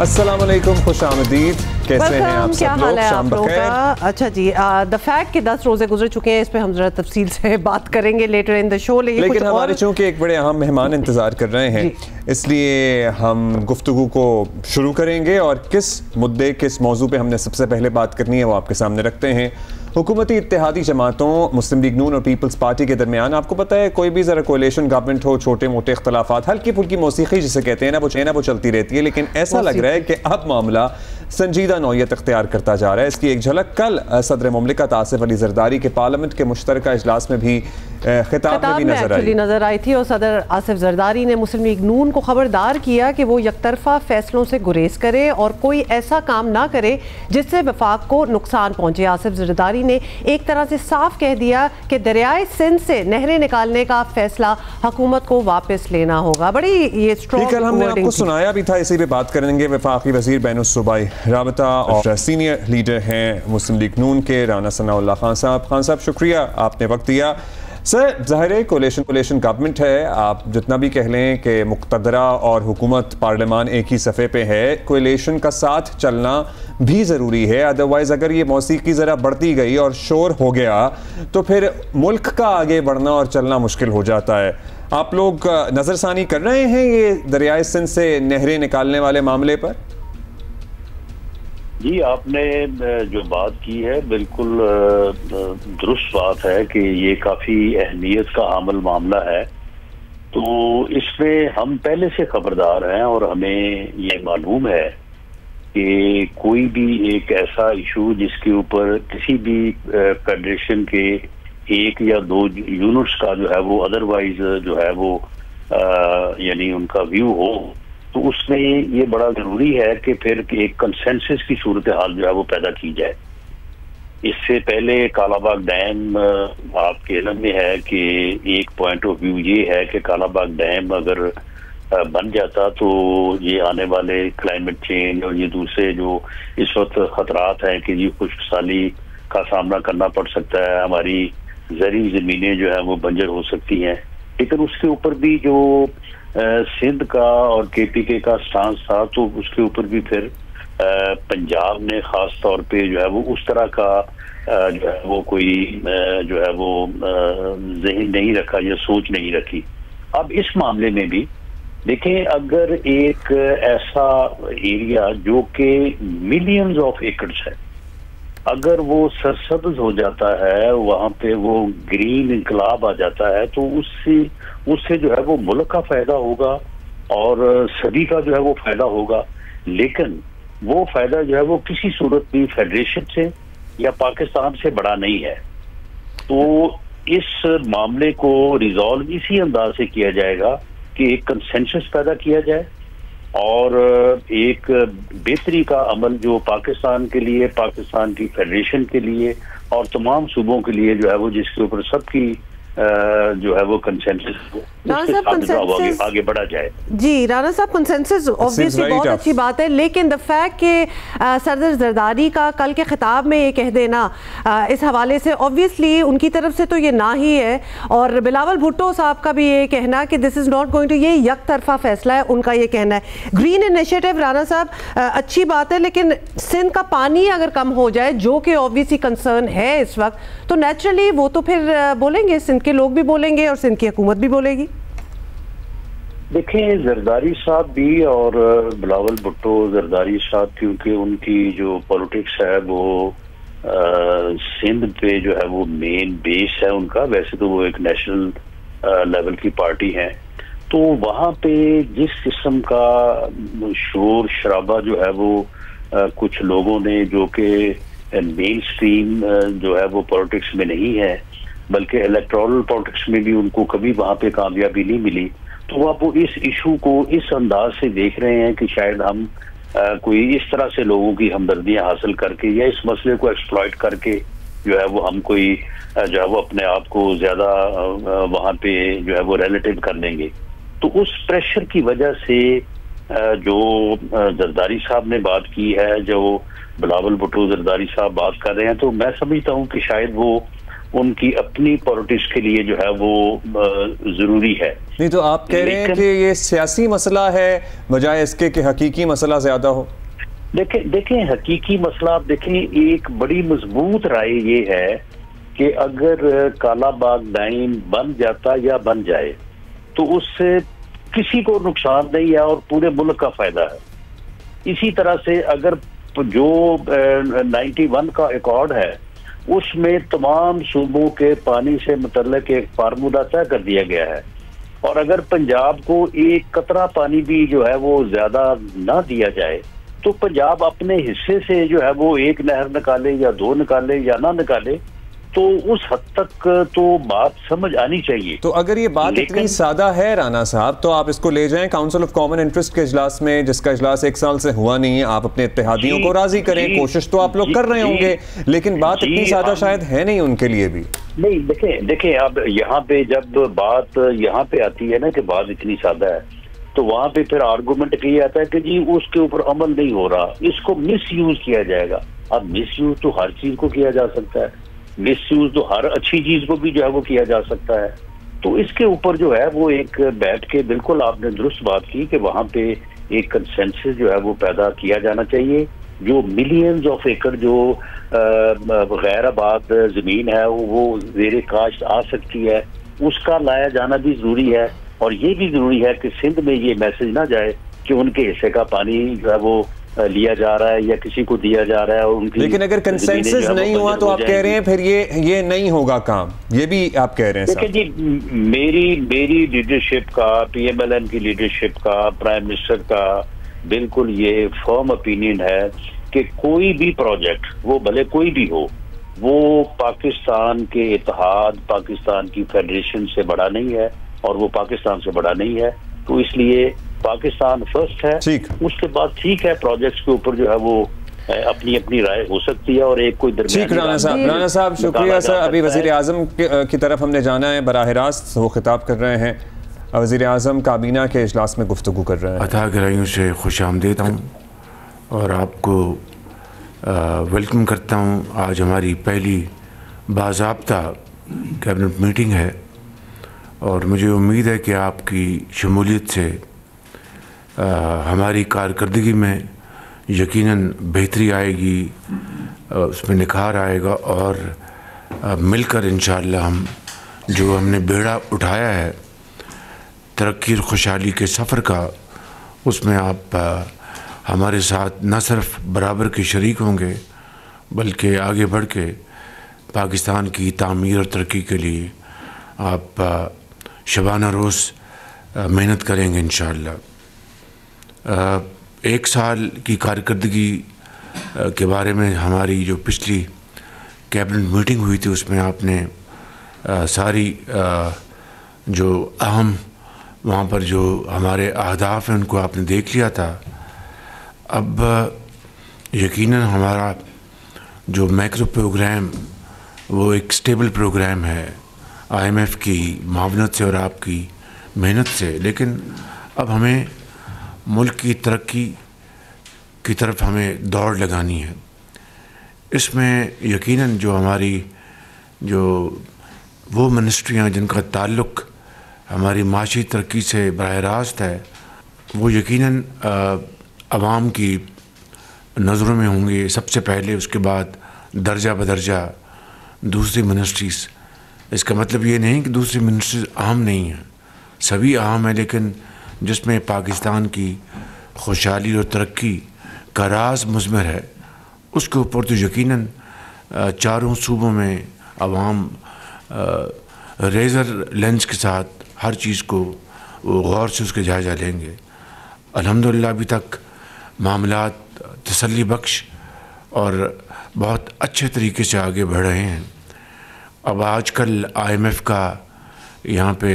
अस्सलामुअलैकुम, खुश आमदीद। कैसे हैं आप क्या सब हाल लोग? है शाम आप लोगों बखैर। का? अच्छा जी, द फैक्ट कि 10 रोजे गुजर चुके हैं, इस पे हम जरा तफसील से बात करेंगे लेटर इन द शो। लेकिन हमारे चूंकि एक बड़े अहम मेहमान इंतजार कर रहे हैं, इसलिए हम गुफ्तगू को शुरू करेंगे और किस मुद्दे, किस मौजू पे हमने सबसे पहले बात करनी है वो आपके सामने रखते हैं। हुकूमती इत्तेहादी जमातों मुस्लिम लीग नून और पीपल्स पार्टी के दरमियान, आपको पता है कोई भी ज़रा कोalition गवर्नमेंट हो, छोटे मोटे इख्तलाफात, हल्की फुल्की मौसीकी जिसे कहते हैं ना, वो चलती रहती है। लेकिन ऐसा लग रहा है कि अब मामला संजीदा नौयत इख्तियार करता जा रहा है। इसकी एक झलक कल सदर मुमलिकत आसिफ अली जरदारी के पार्लियामेंट के मुश्तरका इजलास में भी खिताब में भी नजर आई थी और सदर आसिफ जरदारी ने मुस्लिम लीग नून को खबरदार किया कि वो यकतरफा फैसलों से गुरेज करे और कोई ऐसा काम ना करे जिससे वफाक को नुकसान पहुंचे। आसिफ जरदारी ने एक तरह से साफ कह दिया कि दरियाए सिंध से नहरें निकालने का फैसला हुकूमत को वापस लेना होगा। बड़ी ये स्ट्रॉन्ग कल हमने आपको सुनाया भी था, इसी पे बात करेंगे। वफाकी वजीर बैनुस्सूबाई राबता और सीनियर लीडर हैं मुस्लिम लीग नून के राना सनाउल्लाह खान साहब। खान साहब, शुक्रिया आपने वक्त दिया। सर, ज़ाहिर है कोalition गवर्नमेंट है, आप जितना भी कह लें कि मुक़्तदरा और हुकूमत पार्लियामान एक ही सफ़े पे है, कोalition का साथ चलना भी ज़रूरी है। अदरवाइज़ अगर ये मौसीकी ज़रा बढ़ती गई और शोर हो गया तो फिर मुल्क का आगे बढ़ना और चलना मुश्किल हो जाता है। आप लोग नज़रसानी कर रहे हैं ये दरियाए सिंध से नहरें निकालने वाले मामले पर? जी, आपने जो बात की है बिल्कुल दुरुस्त बात है कि ये काफ़ी अहमियत का हामिल मामला है। तो इसमें हम पहले से खबरदार हैं और हमें ये मालूम है कि कोई भी एक ऐसा इशू जिसके ऊपर किसी भी फेडरेशन के एक या दो यूनिट्स का जो है वो अदरवाइज जो है वो यानी उनका व्यू हो, तो उसमें ये बड़ा जरूरी है कि फिर एक कंसेंसस की सूरत हाल जो है वो पैदा की जाए। इससे पहले कालाबाग डैम आपके इल्म में है कि एक पॉइंट ऑफ व्यू ये है कि कालाबाग डैम अगर बन जाता तो ये आने वाले क्लाइमेट चेंज और ये दूसरे जो इस वक्त खतरात हैं कि ये खुशकसाली का सामना करना पड़ सकता है, हमारी ज़री ज़मीनें जो है वो बंजर हो सकती हैं। लेकिन उसके ऊपर भी जो सिंध का और केपीके का स्टांस था, तो उसके ऊपर भी फिर पंजाब ने खास तौर पे जो है वो उस तरह का जो है वो कोई जो है वो ज़हन नहीं रखा या सोच नहीं रखी। अब इस मामले में भी देखें, अगर एक ऐसा एरिया जो कि मिलियंस ऑफ एकड़्स है, अगर वो सरसब्ज हो जाता है, वहाँ पे वो ग्रीन इंकलाब आ जाता है, तो उससे जो है वो मुल्क का फायदा होगा और सभी का जो है वो फायदा होगा। लेकिन वो फायदा जो है वो किसी सूरत भी फेडरेशन से या पाकिस्तान से बड़ा नहीं है। तो इस मामले को रिजॉल्व इसी अंदाज से किया जाएगा कि एक कंसेंसस पैदा किया जाए और एक बेहतरी का अमल जो पाकिस्तान के लिए, पाकिस्तान की फेडरेशन के लिए और तमाम सूबों के लिए जो है वो जिसके ऊपर सबकी जो है वो कंसेंसस आगे बढ़ा जाए। जी राना साहब, कंसेंसस ऑब्वियसली बहुत अच्छी बात है, लेकिन द फैक्ट कि सदर जरदारी का कल के खिताब में ये कह देना इस हवाले से ऑब्वियसली उनकी तरफ से तो ये ना ही है, और बिलावल भुट्टो साहब का भी ये कहना कि this is not going to, ये यक तरफा फैसला है, उनका ये कहना है। ग्रीन इनिशिएटिव राना साहब अच्छी बात है, लेकिन सिंध का पानी अगर कम हो जाए, जो कि ऑब्वियसली कंसर्न है इस वक्त, तो नेचुरली वो तो फिर बोलेंगे, सिंध के लोग भी बोलेंगे और सिंध की हुकूमत भी बोलेगी। देखें, जरदारी साहब भी और बिलावल भुट्टो, जरदारी साहब क्योंकि उनकी जो पॉलिटिक्स है वो सिंध पे जो है वो मेन बेस है उनका, वैसे तो वो एक नेशनल लेवल की पार्टी है, तो वहाँ पे जिस किस्म का शोर शराबा जो है वो कुछ लोगों ने, जो कि मेन स्ट्रीम जो है वो पॉलिटिक्स में नहीं है बल्कि इलेक्टोरल पॉलिटिक्स में भी उनको कभी वहाँ पे कामयाबी नहीं मिली, तो आप वो इस इशू को इस अंदाज से देख रहे हैं कि शायद हम कोई इस तरह से लोगों की हमदर्दियां हासिल करके या इस मसले को एक्सप्लॉइट करके जो है वो हम कोई जो है वो अपने आप को ज्यादा वहाँ पे जो है वो रिलेटिव कर लेंगे। तो उस प्रेशर की वजह से जो जरदारी साहब ने बात की है, जो बिलावल भुट्टो जरदारी साहब बात कर रहे हैं, तो मैं समझता हूँ कि शायद वो उनकी अपनी पॉलिटिक्स के लिए जो है वो जरूरी है। नहीं तो आप कह रहे हैं कि ये सियासी मसला है बजाय इसके कि हकीकी मसला ज्यादा हो? देखें हकीकी मसला आप देखें, एक बड़ी मजबूत राय ये है कि अगर कालाबाग डैम बन जाता या बन जाए तो उससे किसी को नुकसान नहीं है और पूरे मुल्क का फायदा है। इसी तरह से अगर जो 91 का एकॉर्ड है उसमें तमाम सूबों के पानी से मुतल्लिक एक फार्मूला तय कर दिया गया है, और अगर पंजाब को एक कतरा पानी भी जो है वो ज्यादा ना दिया जाए तो पंजाब अपने हिस्से से जो है वो एक नहर निकाले या दो निकाले या ना निकाले, तो उस हद तक तो बात समझ आनी चाहिए। तो अगर ये बात इतनी सादा है राना साहब, तो आप इसको ले जाएं काउंसिल ऑफ कॉमन इंटरेस्ट के इजलास में, जिसका इजलास 1 साल से हुआ नहीं है। आप अपने इत्तेहादियों को राजी करें, कोशिश तो आप लोग कर रहे होंगे, लेकिन बात इतनी सादा शायद है नहीं उनके लिए भी। नहीं देखें अब यहाँ पे जब बात यहाँ पे आती है ना कि बात इतनी सादा है, तो वहां पे फिर आर्गुमेंट किया जाता है कि जी उसके ऊपर अमल नहीं हो रहा, इसको मिस यूज किया जाएगा। अब मिस यूज तो हर चीज को किया जा सकता है, मिस यूज तो हर अच्छी चीज को भी जो है वो किया जा सकता है। तो इसके ऊपर जो है वो एक बैठ के, बिल्कुल आपने दुरुस्त बात की कि वहां पे एक कंसेंसस जो है वो पैदा किया जाना चाहिए। जो मिलियंस ऑफ एकड़ जो गैर आबाद जमीन है वो ज़ेरे काश्त आ सकती है, उसका लाया जाना भी जरूरी है। और ये भी जरूरी है कि सिंध में ये मैसेज ना जाए कि उनके हिस्से का पानी जो है वो लिया जा रहा है या किसी को दिया जा रहा है और उनकी। लेकिन अगर कंसेंसस नहीं हुआ तो आप कह रहे हैं फिर ये नहीं होगा काम, ये भी आप कह रहे हैं? देखिए जी, मेरी लीडरशिप का, PMLN की लीडरशिप का, प्राइम मिनिस्टर का बिल्कुल ये फर्म ओपिनियन है कि कोई भी प्रोजेक्ट, वो भले कोई भी हो, वो पाकिस्तान के इत्तेहाद, पाकिस्तान की फेडरेशन से बड़ा नहीं है और वो पाकिस्तान से बड़ा नहीं है। तो इसलिए पाकिस्तान फर्स्ट है, उसके बाद ठीक है प्रोजेक्ट्स के ऊपर जो है वो अपनी अपनी राय हो सकती है और एक कोई ठीक। राना साहब शुक्रिया सर। अभी वज़ीर आज़म की तरफ हमने जाना है, बराह रास्त वो खिताब कर रहे हैं। वज़ीर आज़म काबीना के इजलास में गुफ्तगू कर रहे हैं। अता गहराइयों से खुशामदीद हूँ और आपको वेलकम करता हूँ। आज हमारी पहली बाज़ाब्ता कैबिनेट मीटिंग है और मुझे उम्मीद है कि आपकी शमूलियत से हमारी कारकर्दगी में यकीनन बेहतरी आएगी, उसमें निखार आएगा और मिलकर इंशाअल्लाह हम जो हमने बेड़ा उठाया है तरक्की और खुशहाली के सफ़र का, उसमें आप हमारे साथ न सिर्फ बराबर के शरीक होंगे बल्कि आगे बढ़ के पाकिस्तान की तामीर और तरक्की के लिए आप शबाना रोज़ मेहनत करेंगे इंशाअल्लाह। 1 साल की कारकर्दगी के बारे में हमारी जो पिछली कैबिनेट मीटिंग हुई थी उसमें आपने सारी जो अहम वहाँ पर जो हमारे अहदाफ हैं उनको आपने देख लिया था। अब यकीनन हमारा जो मैक्रो प्रोग्राम वो एक स्टेबल प्रोग्राम है IMF की मावनत से और आपकी मेहनत से, लेकिन अब हमें मुल्क की तरक्की की तरफ हमें दौड़ लगानी है। इसमें यकीनन जो हमारी जो वो मिनिस्ट्रियाँ जिनका ताल्लुक़ हमारी माशी तरक्की से बराह रास्त है, वो यकीनन आवाम की नज़रों में होंगे सबसे पहले, उसके बाद दर्जा बदर्जा दूसरी मिनिस्ट्रीज़। इसका मतलब ये नहीं कि दूसरी मिनिस्ट्रीज़ अहम नहीं हैं, सभी अहम है, लेकिन जिसमें पाकिस्तान की खुशहाली और तरक्की का राज मुज़मर है उसके ऊपर तो यकीनन चारों सूबों में आवाम रेज़र लेंस के साथ हर चीज़ को वो गौर से उसके जायज़ा लेंगे। अल्हम्दुलिल्लाह अभी तक मामलात तसल्ली बख्श और बहुत अच्छे तरीके से आगे बढ़ रहे हैं। अब आजकल IMF का यहाँ पे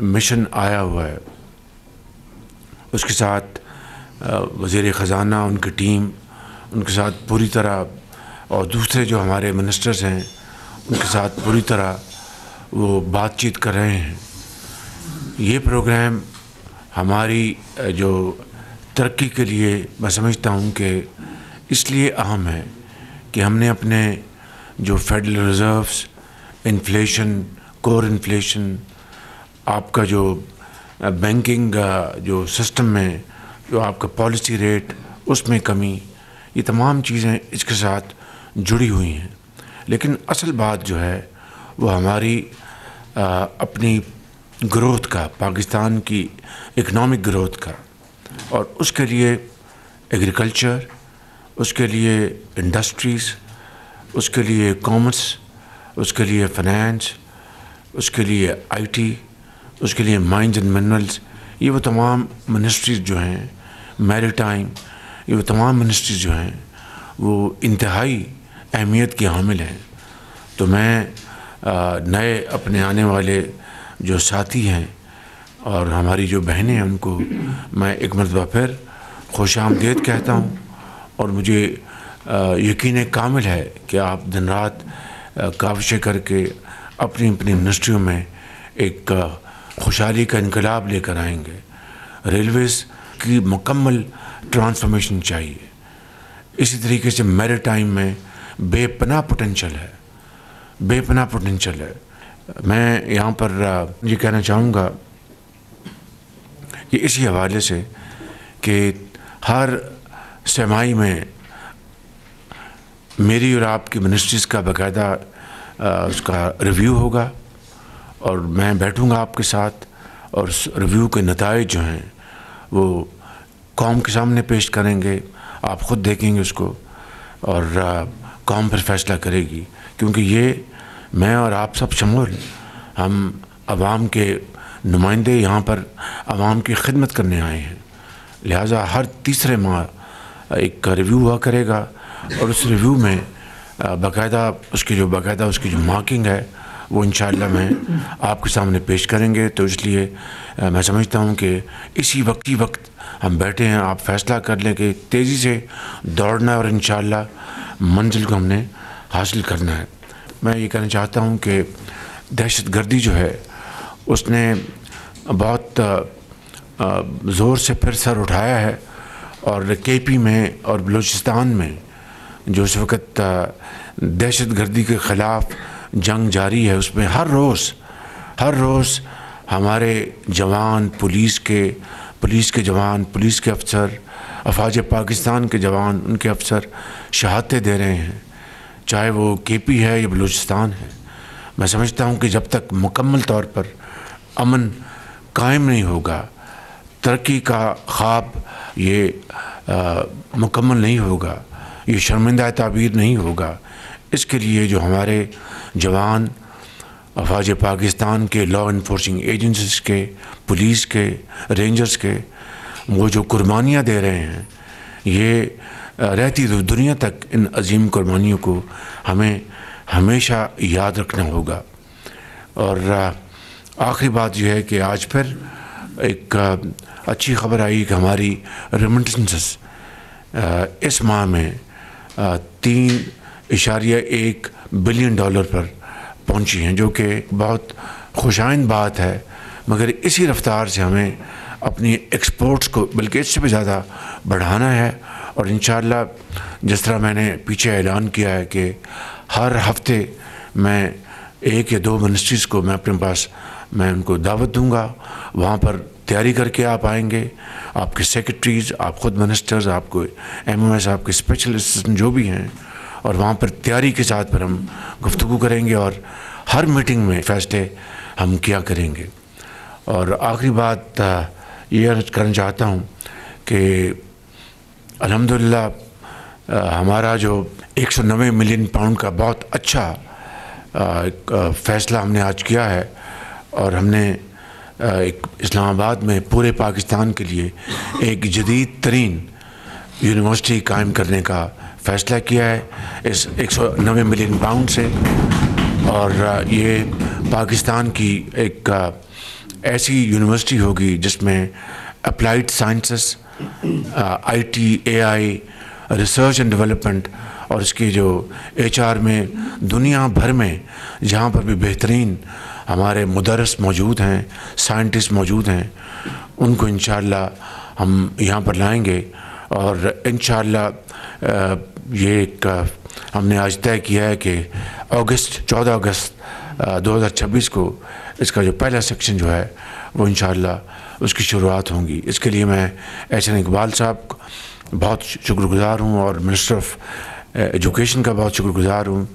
मिशन आया हुआ है, उसके साथ वज़ीर ख़ज़ाना, उनकी टीम, उनके साथ पूरी तरह, और दूसरे जो हमारे मिनिस्टर्स हैं उनके साथ पूरी तरह वो बातचीत कर रहे हैं। ये प्रोग्राम हमारी जो तरक्की के लिए मैं समझता हूँ कि इसलिए अहम है कि हमने अपने जो federal reserves inflation, core inflation, आपका जो बैंकिंग जो सिस्टम में जो आपका पॉलिसी रेट उसमें कमी, ये तमाम चीज़ें इसके साथ जुड़ी हुई हैं। लेकिन असल बात जो है वो हमारी अपनी ग्रोथ का, पाकिस्तान की इकनॉमिक ग्रोथ का, और उसके लिए एग्रीकल्चर, उसके लिए इंडस्ट्रीज़, उसके लिए कॉमर्स, उसके लिए फाइनेंस, उसके लिए आईटी, उसके लिए माइंस एंड मिनरल्स, ये वो तमाम मिनिस्ट्रीज़ जो हैं, मैरीटाइम, ये वो तमाम मिनिस्ट्रीज़ जो हैं वो इंतहाई अहमियत की हामिल हैं। तो मैं नए अपने आने वाले जो साथी हैं और हमारी जो बहनें हैं उनको मैं एक मरतबा फिर खुशामदीद कहता हूँ, और मुझे यकीन कामिल है कि आप दिन रात काविशें करके अपनी अपनी मिनिस्ट्रियों में एक खुशहाली का इनकलाब लेकर आएंगे। रेलवेज़ की मुकम्मल ट्रांसफॉर्मेशन चाहिए। इसी तरीके से मैरीटाइम में बेपनाह पोटेंशल है, बेपनाह पोटेंशल है। मैं यहाँ पर ये कहना चाहूँगा कि इसी हवाले से कि हर सरमाई में मेरी और आपकी मिनिस्ट्रीज़ का बाकायदा उसका रिव्यू होगा, और मैं बैठूँगा आपके साथ, और उस रिव्यू के नताइज जो हैं वो कौम के सामने पेश करेंगे। आप ख़ुद देखेंगे उसको, और कौम पर फैसला करेगी, क्योंकि ये मैं और आप सब शमूल हम आवाम के नुमाइंदे यहाँ पर आवाम की खिदमत करने आए हैं। लिहाजा हर तीसरे माह एक रिव्यू हुआ करेगा, और उस रिव्यू में बाकायदा उसकी जो मार्किंग है वो इंशाअल्लाह मैं आपके सामने पेश करेंगे। तो इसलिए मैं समझता हूँ कि इसी वक्त हम बैठे हैं, आप फैसला कर लें कि तेज़ी से दौड़ना है और इंशाअल्लाह मंजिल को हमने हासिल करना है। मैं ये कहना चाहता हूँ कि दहशतगर्दी जो है उसने बहुत ज़ोर से फिर सर उठाया है, और केपी में और बलूचिस्तान में जो इस वक्त दहशतगर्दी के ख़िलाफ़ जंग जारी है, उसमें हर रोज़ हमारे जवान, पुलिस के जवान, पुलिस के अफसर, अफवाज पाकिस्तान के जवान, उनके अफसर शहादतें दे रहे हैं, चाहे वो केपी है या बलूचिस्तान है। मैं समझता हूँ कि जब तक मुकम्मल तौर पर अमन कायम नहीं होगा, तरक्की का ख्वाब ये मुकम्मल नहीं होगा, ये शर्मिंदा ताबीर नहीं होगा। इसके लिए जो हमारे जवान, अफवाज पाकिस्तान के, लॉ इन्फोर्सिंग एजेंसीज के, पुलिस के, रेंजर्स के, वो जो कुर्बानियाँ दे रहे हैं, ये रहती दुनिया तक इन अजीम कुर्बानियों को हमें हमेशा याद रखना होगा। और आखिरी बात यह है कि आज फिर एक अच्छी खबर आई कि हमारी रेमिटेंसेस इस माह में $3.1 बिलियन पर पहुंची हैं, जो कि बहुत खुशाइन बात है। मगर इसी रफ्तार से हमें अपनी एक्सपोर्ट्स को बल्कि इससे भी ज़्यादा बढ़ाना है, और इंशाअल्लाह जिस तरह मैंने पीछे ऐलान किया है कि हर हफ्ते मैं 1 या 2 मिनिस्ट्रीज़ को मैं अपने पास मैं उनको दावत दूंगा, वहाँ पर तैयारी करके आप आएंगे, आपके सेक्रेटरीज़, आप ख़ुद मिनिस्टर्स, आपको MOS, आपके स्पेशलिस्ट जो भी हैं, और वहाँ पर तैयारी के साथ फिर हम गुफ्तगू करेंगे और हर मीटिंग में फ़ैसले हम किया करेंगे। और आखिरी बात ये अर्ज़ करना चाहता हूँ कि अल्हम्दुलिल्लाह हमारा जो 190 मिलियन पाउंड का बहुत अच्छा फ़ैसला हमने आज किया है, और हमने एक इस्लामाबाद में पूरे पाकिस्तान के लिए एक जदीद तरीन यूनिवर्सिटी कायम करने का फ़ैसला किया है इस 190 मिलियन पाउंड से। और ये पाकिस्तान की एक ऐसी यूनिवर्सिटी होगी जिसमें applied sciences, IT, AI, research and development, और इसकी जो HR में दुनिया भर में जहाँ पर भी बेहतरीन हमारे मुदर्रिस मौजूद हैं, साइंटिस्ट मौजूद हैं, उनको इंशाअल्लाह हम यहाँ पर लाएंगे। और इंशाअल्लाह ये एक हमने आज तय किया है कि 14 अगस्त 2026 को इसका जो पहला सेक्शन जो है वो इंशाअल्लाह उसकी शुरुआत होंगी। इसके लिए मैं एहसन इकबाल साहब बहुत शुक्रगुज़ार हूँ और मिनिस्टर ऑफ एजुकेशन का बहुत शुक्रगुज़ार हूँ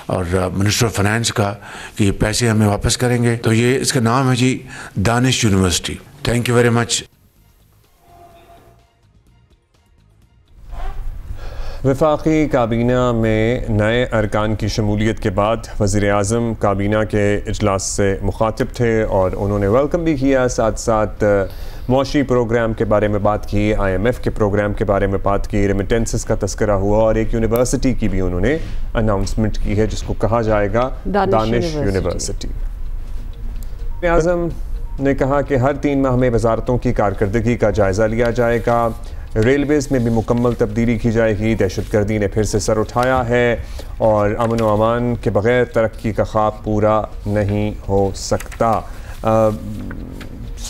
और मिनिस्टर ऑफ फाइनेंस का कि ये पैसे हमें वापस करेंगे। तो ये इसका नाम है जी Danish university. Thank you very much. वफाकी काबीना में नए अरकान की शमूलियत के बाद वज़ीर-ए-आज़म काबीना के इजलास से मुखातिब थे और उन्होंने वेलकम भी किया, साथ साथ मुआशी प्रोग्राम के बारे में बात की, IMF के प्रोग्राम के बारे में बात की, रेमिटेंसेस का तस्करा हुआ और एक यूनिवर्सिटी की भी उन्होंने अनाउंसमेंट की है जिसको कहा जाएगा दानिश यूनिवर्सिटी। वज़ीर-ए-आज़म ने कहा कि हर 3 माह में वजारतों की कारकर्दगी का जायज़ा लिया जाएगा, रेलवेज़ में भी मुकम्मल तब्दीली की जाएगी, दहशतगर्दी ने फिर से सर उठाया है और अमन व अमान के बग़ैर तरक्की का ख्वाब पूरा नहीं हो सकता।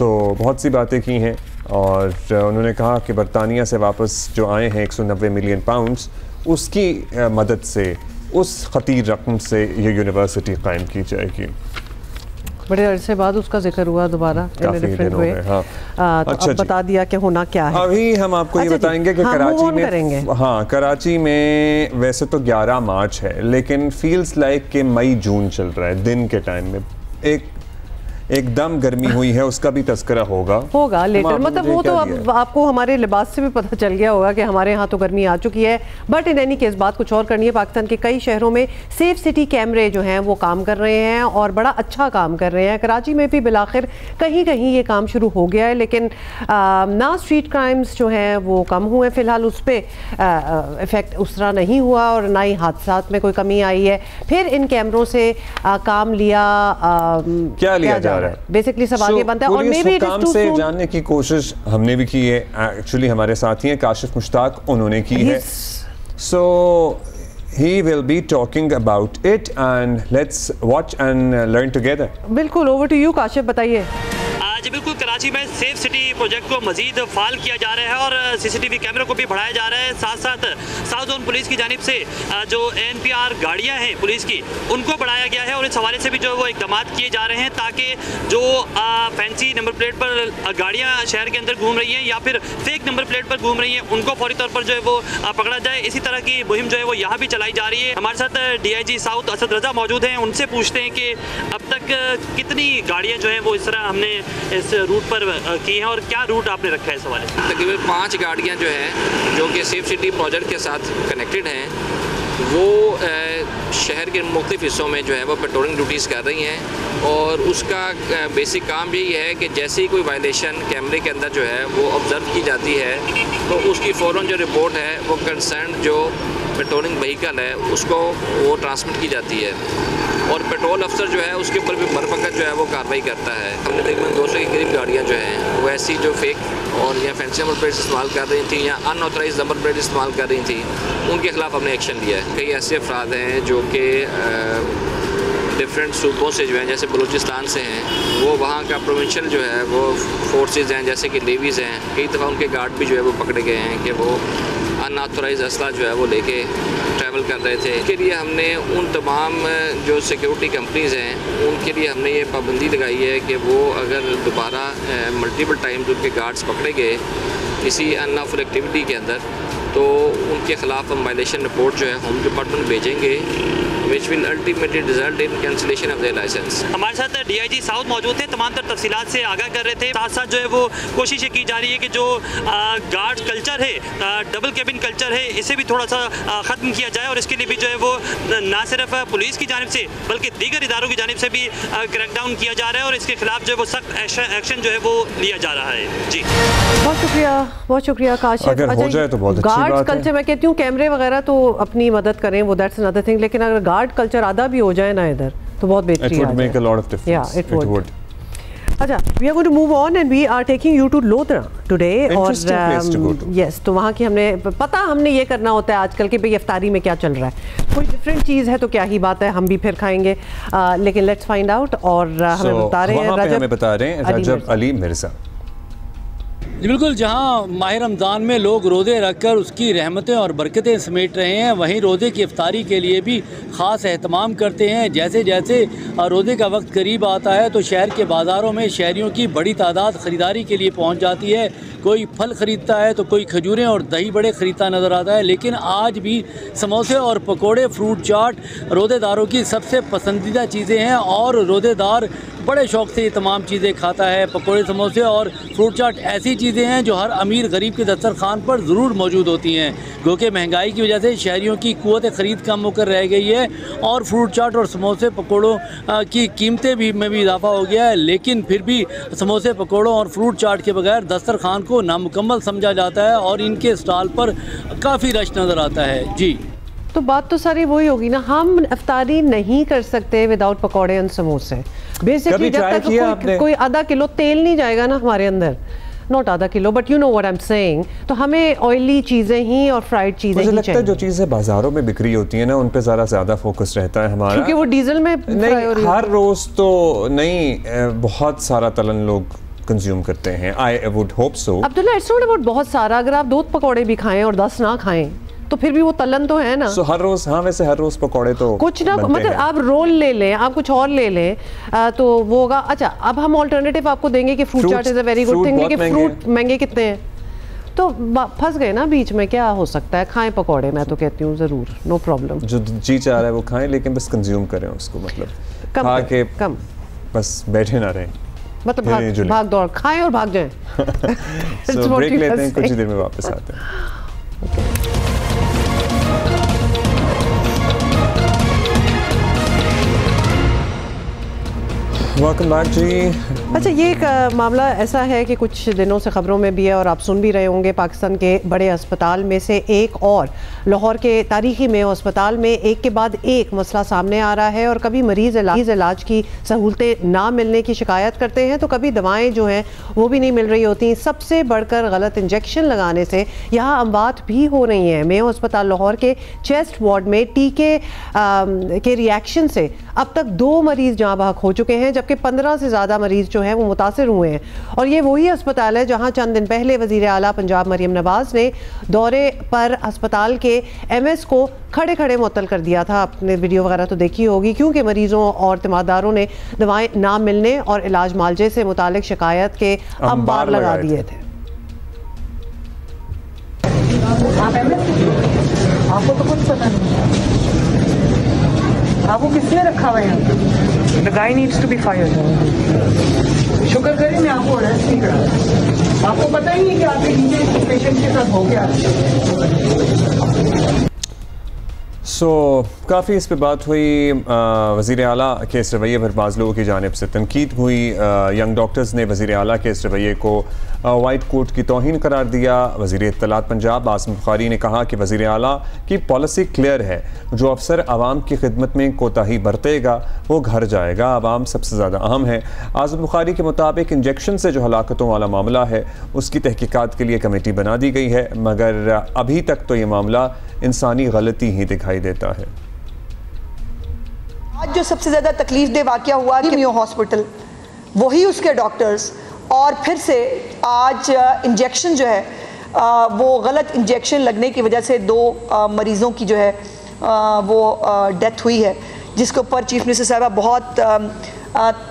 बहुत सी बातें की हैं और उन्होंने कहा कि बरतानिया से वापस जो आए हैं 190 मिलियन पाउंड्स, उसकी मदद से उस खतीर रकम से ये यूनिवर्सिटी कायम की जाएगी। बड़े अरसे बाद उसका जिक्र हुआ दोबारा इन डिफरेंट वे। हाँ। तो अच्छा अब बता दिया कि होना क्या है। अभी हम आपको ये बताएंगे कि कराची में, हाँ कराची में वैसे तो 11 मार्च है लेकिन फील्स लाइक कि मई जून चल रहा है। दिन के टाइम में एकदम गर्मी हुई है, उसका भी तस्करा होगा लेटर। मतलब वो तो अब आपको हमारे लिबास से भी पता चल गया होगा कि हमारे यहाँ तो गर्मी आ चुकी है। बट इन एनी केस बात कुछ और करनी है। पाकिस्तान के कई शहरों में सेफ सिटी कैमरे जो हैं वो काम कर रहे हैं और बड़ा अच्छा काम कर रहे हैं। कराची में भी बिलाखिर कहीं कहीं ये काम शुरू हो गया है, लेकिन ना स्ट्रीट क्राइम्स जो हैं वो कम हुए फ़िलहाल, उस पर इफेक्ट उस तरह नहीं हुआ और ना ही हादसात में कोई कमी आई है। फिर इन कैमरों से काम लिया क्या लिया जा रहा है, बेसिकली सवाल ये बनता है। और मे बी काम से जानने की कोशिश हमने भी की है। एक्चुअली हमारे साथी हैं काशिफ मुश्ताक, उन्होंने की है। सो he will be talking about it and let's watch and learn together। बिल्कुल, ओवर टू यू काशिफ, बताइए। जी बिल्कुल, कराची में सेफ सिटी प्रोजेक्ट को मजीद फाल किया जा रहा है और CCTV कैमरों को भी बढ़ाया जा रहा है। साथ साथ साउथ जोन पुलिस की जानिब से जो NPR गाड़ियां हैं पुलिस की, उनको बढ़ाया गया है और इस हवाले से भी जो वो इकदाम किए जा रहे हैं ताकि जो फैंसी नंबर प्लेट पर गाड़ियां शहर के अंदर घूम रही हैं या फिर फेक नंबर प्लेट पर घूम रही हैं उनको फौरी तौर पर जो है वो पकड़ा जाए। इसी तरह की मुहिम जो है वो यहाँ भी चलाई जा रही है। हमारे साथ DIG साउथ असद रजा मौजूद हैं, उनसे पूछते हैं कि अब तक कितनी गाड़ियाँ जो हैं वो इस तरह हमने इस रूट पर की हैं और क्या रूट आपने रखा है इस हवाले से। तकरीबन 5 गाड़ियाँ जो हैं जो कि सेफ सिटी प्रोजेक्ट के साथ कनेक्टेड हैं, वो शहर के मुख्तलिफ हिस्सों में जो है वो पेट्रोलिंग ड्यूटीज़ कर रही हैं और उसका बेसिक काम यही है कि जैसे ही कोई वायलेशन कैमरे के अंदर जो है वो ऑब्ज़र्व की जाती है तो उसकी फ़ौरन जो रिपोर्ट है वो कंसर्न जो पेट्रोलिंग व्हीकल है उसको वो ट्रांसमिट की जाती है और पेट्रोल अफसर जो है उसके ऊपर भी बरवक़्त जो है वो कार्रवाई करता है। हमने तकरीबन 200 के करीब गाड़ियाँ जो हैं वो ऐसी जो फेक और या फैंसी नंबर प्लेट इस्तेमाल कर रही थी या अनऑथराइज नंबर प्लेट इस्तेमाल कर रही थी, उनके ख़िलाफ़ हमने एक्शन लिया है। कई ऐसे अफराद हैं जो कि डिफरेंट सूबों से जो हैं, जैसे बलूचिस्तान से हैं, वो वहाँ का प्रोविंशियल जो है वो फोर्सेज हैं, जैसे कि नेवीज़ हैं, कई दफ़ा उनके गार्ड भी जो है वो पकड़े गए हैं कि वो अनऑथराइज असला जो है वो लेके ट्रैवल कर रहे थे। इसके लिए हमने उन तमाम जो सिक्योरिटी कंपनीज़ हैं उनके लिए हमने ये पाबंदी लगाई है कि वो अगर दोबारा मल्टीपल टाइम्स उनके गार्ड्स पकड़े गए किसी अनलॉफुल एक्टिविटी के अंदर तो उनके ख़िलाफ़ हम वायलेशन रिपोर्ट जो है होम डिपार्टमेंट भेजेंगे which will ultimately result in cancellation of their license। हमारे साथ DIG साउथ मौजूद थे, तमाम तर तफसीलात से आगाह कर रहे थे। साथ साथ जो है वो कोशिश की जा रही है कि जो गार्ड कल्चर है, डबल केबिन कल्चर है, इसे भी थोड़ा सा ख़त्म किया जाए और इसके लिए भी जो है वो ना सिर्फ पुलिस की जानिब से बल्कि दीगर इदारों की जानिब से भी क्रैकडाउन किया जा रहा है और इसके खिलाफ जो है वो सख्त एक्शन जो है वो लिया जा रहा है। जी बहुत शुक्रिया काशिफ। अगर हो जाए तो बहुत अच्छी बात है। गार्ड कल्चर मैं कहती हूँ कैमरे वगैरह तो अपनी मदद करें, वो दैट्स अनदर थिंग, लेकिन अगर गार्ड कल्चर आधा भी हो जाए ना इधर तो बहुत बेहतरीन है। It would make a lot of difference. Yeah, it would. अच्छा, we are going to move on and we are taking you to Lodra today। Interesting place to go to. Yes, तो वहाँ की हमने ये करना होता है आजकल कि भाई इफ्तारी में क्या चल रहा है, कोई डिफरेंट चीज़ है तो क्या ही बात है, हम भी फिर खाएंगे, लेकिन लेट्स फाइंड आउट। और हमें बता रहे हैं रजब अली मिर्ज़ा। बिल्कुल, जहाँ माह रमज़ान में लोग रोज़े रखकर उसकी रहमतें और बरकतें समेट रहे हैं, वहीं रोज़े की इफ्तारी के लिए भी ख़ास एहतमाम करते हैं। जैसे जैसे रोज़े का वक्त करीब आता है तो शहर के बाज़ारों में शहरियों की बड़ी तादाद ख़रीदारी के लिए पहुँच जाती है। कोई फल ख़रीदता है तो कोई खजूरें और दही बड़े ख़रीदता नज़र आता है। लेकिन आज भी समोसे और पकोड़े, फ्रूट चाट रोज़ेदारों की सबसे पसंदीदा चीज़ें हैं और रोज़ेदार बड़े शौक़ से ये तमाम चीज़ें खाता है। पकोड़े, समोसे और फ्रूट चाट ऐसी चीज़ें हैं जो हर अमीर गरीब के दस्तरखान पर ज़रूर मौजूद होती हैं। क्योंकि महंगाई की वजह से शहरियों की क़ुव्वत ख़रीद कम होकर रह गई है और फ्रूट चाट और समोसे पकोड़ों की कीमतें में भी इजाफा हो गया है। लेकिन फिर भी समोसे, पकोड़ों और फ्रूट चाट के बगैर दस्तरखान को नामुकम्मल समझा जाता है और इनके स्टॉल पर काफ़ी रश नज़र आता है। जी, तो बात तो सारी वही होगी ना, हम इफ्तारी नहीं कर सकते विदाउट पकौड़े और समोसे। बेसिकली जब तक कोई आधा किलो तेल नहीं जाएगा ना हमारे अंदर, नॉट आधा kilo, but you know what I am saying, तो हमें ऑयली चीज़ें ही और फ्राइड चीज़ें ही चाहिए। जो चीज़ें बाजारों में बिक्री होती है ना, उन पे ज़्यादा फोकस रहता है हमारा, क्योंकि वो डीजल में नहीं, हर रोज़ तो नहीं, बहुत सारा तलन लोग कंज्यूम करते हैं। I would hope so. Abdullah, it's not about बहुत सारा, अगर आप 2 पकौड़े भी खाएं और 10 ना खाएं तो फिर भी वो तलन तो है ना। हर रोज, हाँ वैसे हर रोज पकौड़े तो कुछ ना, मतलब आप रोल ले लें, आप कुछ और ले लें तो वो होगा। अच्छा, अब हम ऑल्टरनेटिव आपको देंगे कि fruit chaat is a very good thing, लेकिन फ्रूट महंगे कितने हैं, तो फंस गए ना बीच में। क्या हो सकता है, खाएं पकौड़े, मैं तो कहती हूँ ज़रूर, नो प्रॉब्लम। जो जी चाह रहा है वो खाएं, लेकिन बस कंज्यूम करें उसको, मतलब खा के कम, बस बैठे ना रहें, मतलब भाग दौड़ खाएं और भाग जाएं। ब्रेक लेते हैं, कुछ ही देर में वापस आते हैं। वेलकम बैक जी। अच्छा, ये एक मामला ऐसा है कि कुछ दिनों से ख़बरों में भी है और आप सुन भी रहे होंगे। पाकिस्तान के बड़े अस्पताल में से एक और लाहौर के तारीखी मेयो अस्पताल में एक के बाद एक मसला सामने आ रहा है और कभी मरीज़ इलाज की सहूलतें ना मिलने की शिकायत करते हैं तो कभी दवाएं जो हैं वो भी नहीं मिल रही होती। सबसे बढ़कर गलत इंजेक्शन लगाने से यहाँ अमवात भी हो रही हैं। मेयो अस्पताल लाहौर के चेस्ट वार्ड में टीके के रिएक्शन से अब तक 2 मरीज़ जहाँ बहक हो चुके हैं, जबकि 15 से ज़्यादा मरीज़ जो हैं वो मुतासिर हुए हैं। और ये वही अस्पताल है जहाँ चंद दिन पहले वज़ीर आला पंजाब मरियम नवाज़ ने दौरे पर अस्पताल के MS को खड़े खड़े मुअत्तल कर दिया था। आपने वीडियो वगैरह तो देखी होगी, क्योंकि मरीज़ों और तिमारदारों ने दवाएं ना मिलने और इलाज मालजे से मुतालिक शिकायत के अंबार लगा दिए थे। आपको तो कुछ पता नहीं, आपको किसने रखा हुआ है? The guy needs to be fired. शुक्र करें मैं आपको अरेस्ट नहीं करा। आपको पता ही नहीं कि आपके नीचे पेशेंट के साथ हो गया। काफ़ी इस पर बात हुई। वज़ीर आला के इस रवैये पर बाज़ लोगों की जानिब से तनकीद हुई। यंग डॉक्टर्स ने वज़ीर आला के इस रवैये को वाइट कोट की तौहीन करार दिया। वज़ीर इत्तलात पंजाब आसिम बुखारी ने कहा कि वज़ीर आला की पॉलिसी क्लियर है, जो अफसर आवाम की खिदमत में कोताही बरतेगा वो घर जाएगा, आवाम सबसे ज़्यादा अहम है। आसिम बुखारी के मुताबिक इंजेक्शन से जो हलाकतों वाला मामला है उसकी तहकीकात के लिए कमेटी बना दी गई है, मगर अभी तक तो ये मामला इंसानी गलती ही दिखाई देता है। आज जो सबसे ज़्यादा तकलीफ दे वाक़या हुआ कि मेयो हॉस्पिटल, वही उसके डॉक्टर्स, और फिर से आज इंजेक्शन जो है वो गलत इंजेक्शन लगने की वजह से 2 मरीज़ों की जो है वो डेथ हुई है, जिसके ऊपर चीफ मिनिस्टर साहबा बहुत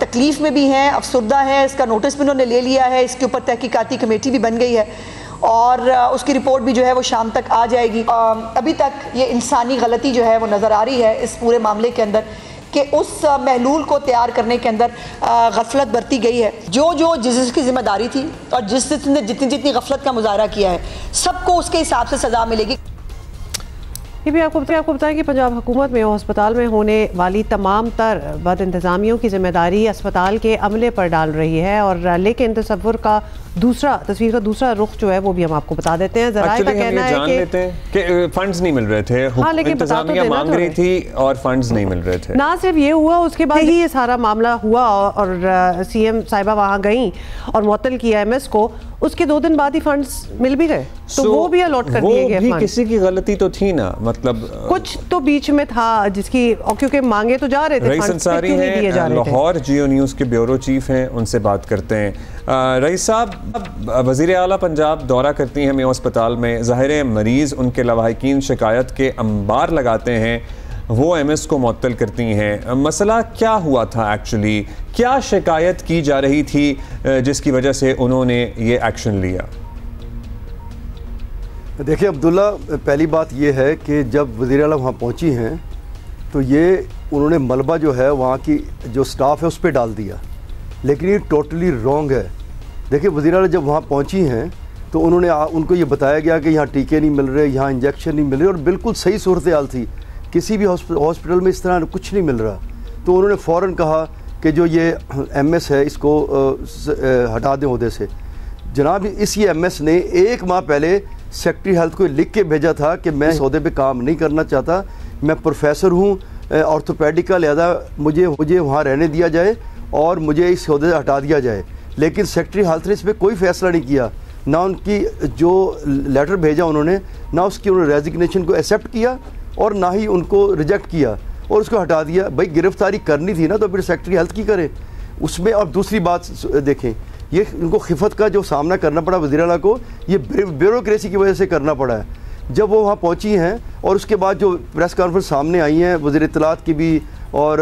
तकलीफ़ में भी हैं, अफसरदा है। इसका नोटिस भी उन्होंने ले लिया है, इसके ऊपर तहकीकाती कमेटी भी बन गई है और उसकी रिपोर्ट भी जो है वो शाम तक आ जाएगी। अभी तक ये इंसानी गलती जो है वो नज़र आ रही है इस पूरे मामले के अंदर कि उस महलूल को तैयार करने के अंदर गफलत बरती गई है। जो जिसकी जिम्मेदारी थी और जिसने जितनी गफलत का मुजाहरा किया है, सबको उसके हिसाब से सज़ा मिलेगी। ये भी आपको बताएं कि पंजाब हुकूमत में अस्पताल में होने वाली तमाम तर बद इंतज़ामियों की जिम्मेदारी अस्पताल के अमले पर डाल रही है। और लेकिन तस्वुर का तस्वीर का दूसरा रुख जो है वो भी हम आपको बता देते हैं। ज़राए का कहना है कि फंड्स नहीं मिल रहे थे, इंतज़ामिया मांग रही थी और फंड्स नहीं मिल रहे थे। ना सिर्फ ये हुआ, उसके बाद ही ये सारा मामला हुआ और CM साहिबा वहाँ गई और मुअत्तल किया MS को। उसके 2 दिन बाद ही फंड्स मिल भी गए, तो वो भी अलॉट कर दिए गए। वो किसी की गलती तो थी ना, मतलब कुछ तो बीच में था जिसकी, क्योंकि मांगे तो जा रहे थे। रईस अंसारी हैं, लाहौर जियो न्यूज़ के ब्यूरो चीफ हैं, उनसे बात करते हैं। रईस साहब, वज़ीर आला पंजाब दौरा करती हैं मेयो अस्पताल में, ज़ाहिर मरीज़ उनके लवाहिकीन शिकायत के अंबार लगाते हैं, वो MS को मुअत्तल करती हैं। मसला क्या हुआ था एक्चुअली, क्या शिकायत की जा रही थी जिसकी वजह से उन्होंने ये एक्शन लिया? देखिए अब्दुल्ला, पहली बात ये है कि जब वज़ीर आला वहाँ पहुँची हैं तो ये उन्होंने मलबा जो है वहाँ की जो स्टाफ है उस पर डाल दिया, लेकिन ये टोटली रॉन्ग है। देखिए वज़ीर आला जब वहाँ पहुँची हैं तो उनको ये बताया गया कि यहाँ टीके नहीं मिल रहे, यहाँ इंजेक्शन नहीं मिल रहे, और बिल्कुल सही सूरत हाल थी, किसी भी हॉस्पिटल में इस तरह कुछ नहीं मिल रहा। तो उन्होंने फ़ौरन कहा कि जो ये MS है इसको हटा दें ओहदे से। जनाब इसी MS ने 1 माह पहले सेक्रेटरी हेल्थ को लिख के भेजा था कि मैं इस ओहदे पे काम नहीं करना चाहता, मैं प्रोफेसर हूँ ऑर्थोपेडिक का, लिहाजा मुझे वहाँ रहने दिया जाए और मुझे इस ओहदे से हटा दिया जाए। लेकिन सेक्रेटरी हेल्थ ने इस पर कोई फ़ैसला नहीं किया, ना उनकी जो लेटर भेजा उन्होंने, ना उसकी उन्होंने रेजिग्नेशन को एक्सेप्ट किया और ना ही उनको रिजेक्ट किया और उसको हटा दिया। भाई गिरफ्तारी करनी थी ना तो फिर सेक्रेटरी हेल्थ की करे उसमें। और दूसरी बात देखें, ये उनको खिफत का जो सामना करना पड़ा वज़ीर आला को, ये ब्यूरोक्रेसी की वजह से करना पड़ा है। जब वो वहाँ पहुँची हैं और उसके बाद जो प्रेस कॉन्फ्रेंस सामने आई हैं वज़ीर इत्तलात की भी और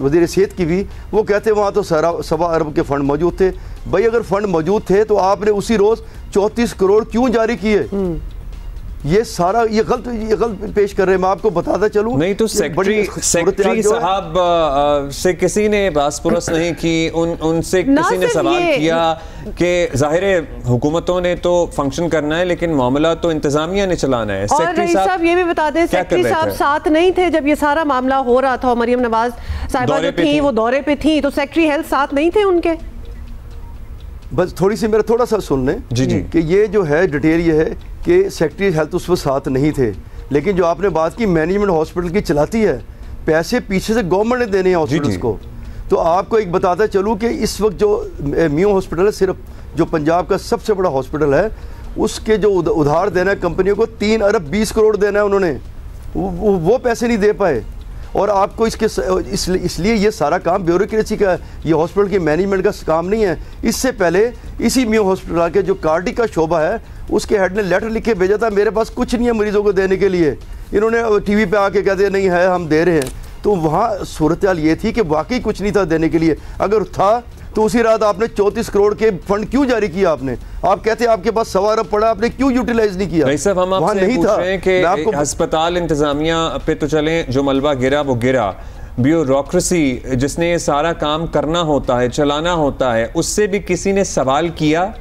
वज़ीर सेहत की भी, वो कहते हैं वहाँ तो 1.25 अरब के फ़ंड मौजूद थे। भाई अगर फ़ंड मौजूद थे तो आपने उसी रोज़ 34 करोड़ क्यों जारी किए? ये सारा ये गलत पेश कर रहे हैं। मैं आपको बताता चलूं, नहीं तो सेक्रेटरी साहब से किसी ने बासपुरस नहीं की, उनसे किसी ने सवाल किया कि जाहिर हुकूमतों ने तो फंक्शन करना है लेकिन मामला तो इंतजामिया ने चलाना है। सेक्रेटरी साहब ये भी बता दें, सेक्रेटरी साहब साथ नहीं थे जब ये सारा मामला हो रहा था, मरियम नवाज साहिबा जो थी वो दौरे पे थी, तो सेक्रेटरी हेल्थ साथ नहीं थे उनके? बस थोड़ी सी मेरा थोड़ा सा सुन लें कि ये जो है डिटेल ये है कि सेक्रेटरी हेल्थ उस वक्त साथ नहीं थे, लेकिन जो आपने बात की मैनेजमेंट हॉस्पिटल की चलाती है, पैसे पीछे से गवर्नमेंट ने देने हैं हॉस्पिटल्स को। तो आपको एक बताता चलूँ कि इस वक्त जो मेयो हॉस्पिटल है, सिर्फ जो पंजाब का सबसे बड़ा हॉस्पिटल है, उसके जो उधार देना है कंपनियों को 3 अरब 20 करोड़ देना है उन्होंने, वो पैसे नहीं दे पाए। और आपको इसलिए ये सारा काम ब्यूरोक्रेसी का, ये हॉस्पिटल के मैनेजमेंट का काम नहीं है। इससे पहले इसी मेयो हॉस्पिटल के जो कार्डिक का शोबा है उसके हेड ने लेटर लिख के भेजा था, मेरे पास कुछ नहीं है मरीजों को देने के लिए। इन्होंने TV पे आके कहते नहीं है हम दे रहे हैं। तो वहाँ सूरत हाल ये थी कि वाकई कुछ नहीं था देने के लिए। अगर था तो उसी रात आपने 34 करोड़ के फंड क्यों जारी किया? आपने आप कहते आपके पास 1.25 अरब पड़ा, आपने क्यों यूटिलाइज नहीं किया? साहब हम आपसे पूछ रहे हैं कि अस्पताल इंतजामिया पे तो चलें, जो मलबा गिरा वो गिरा, ब्यूरोक्रेसी जिसने ये सारा काम करना होता है, चलाना होता है, उससे भी किसी ने सवाल किया?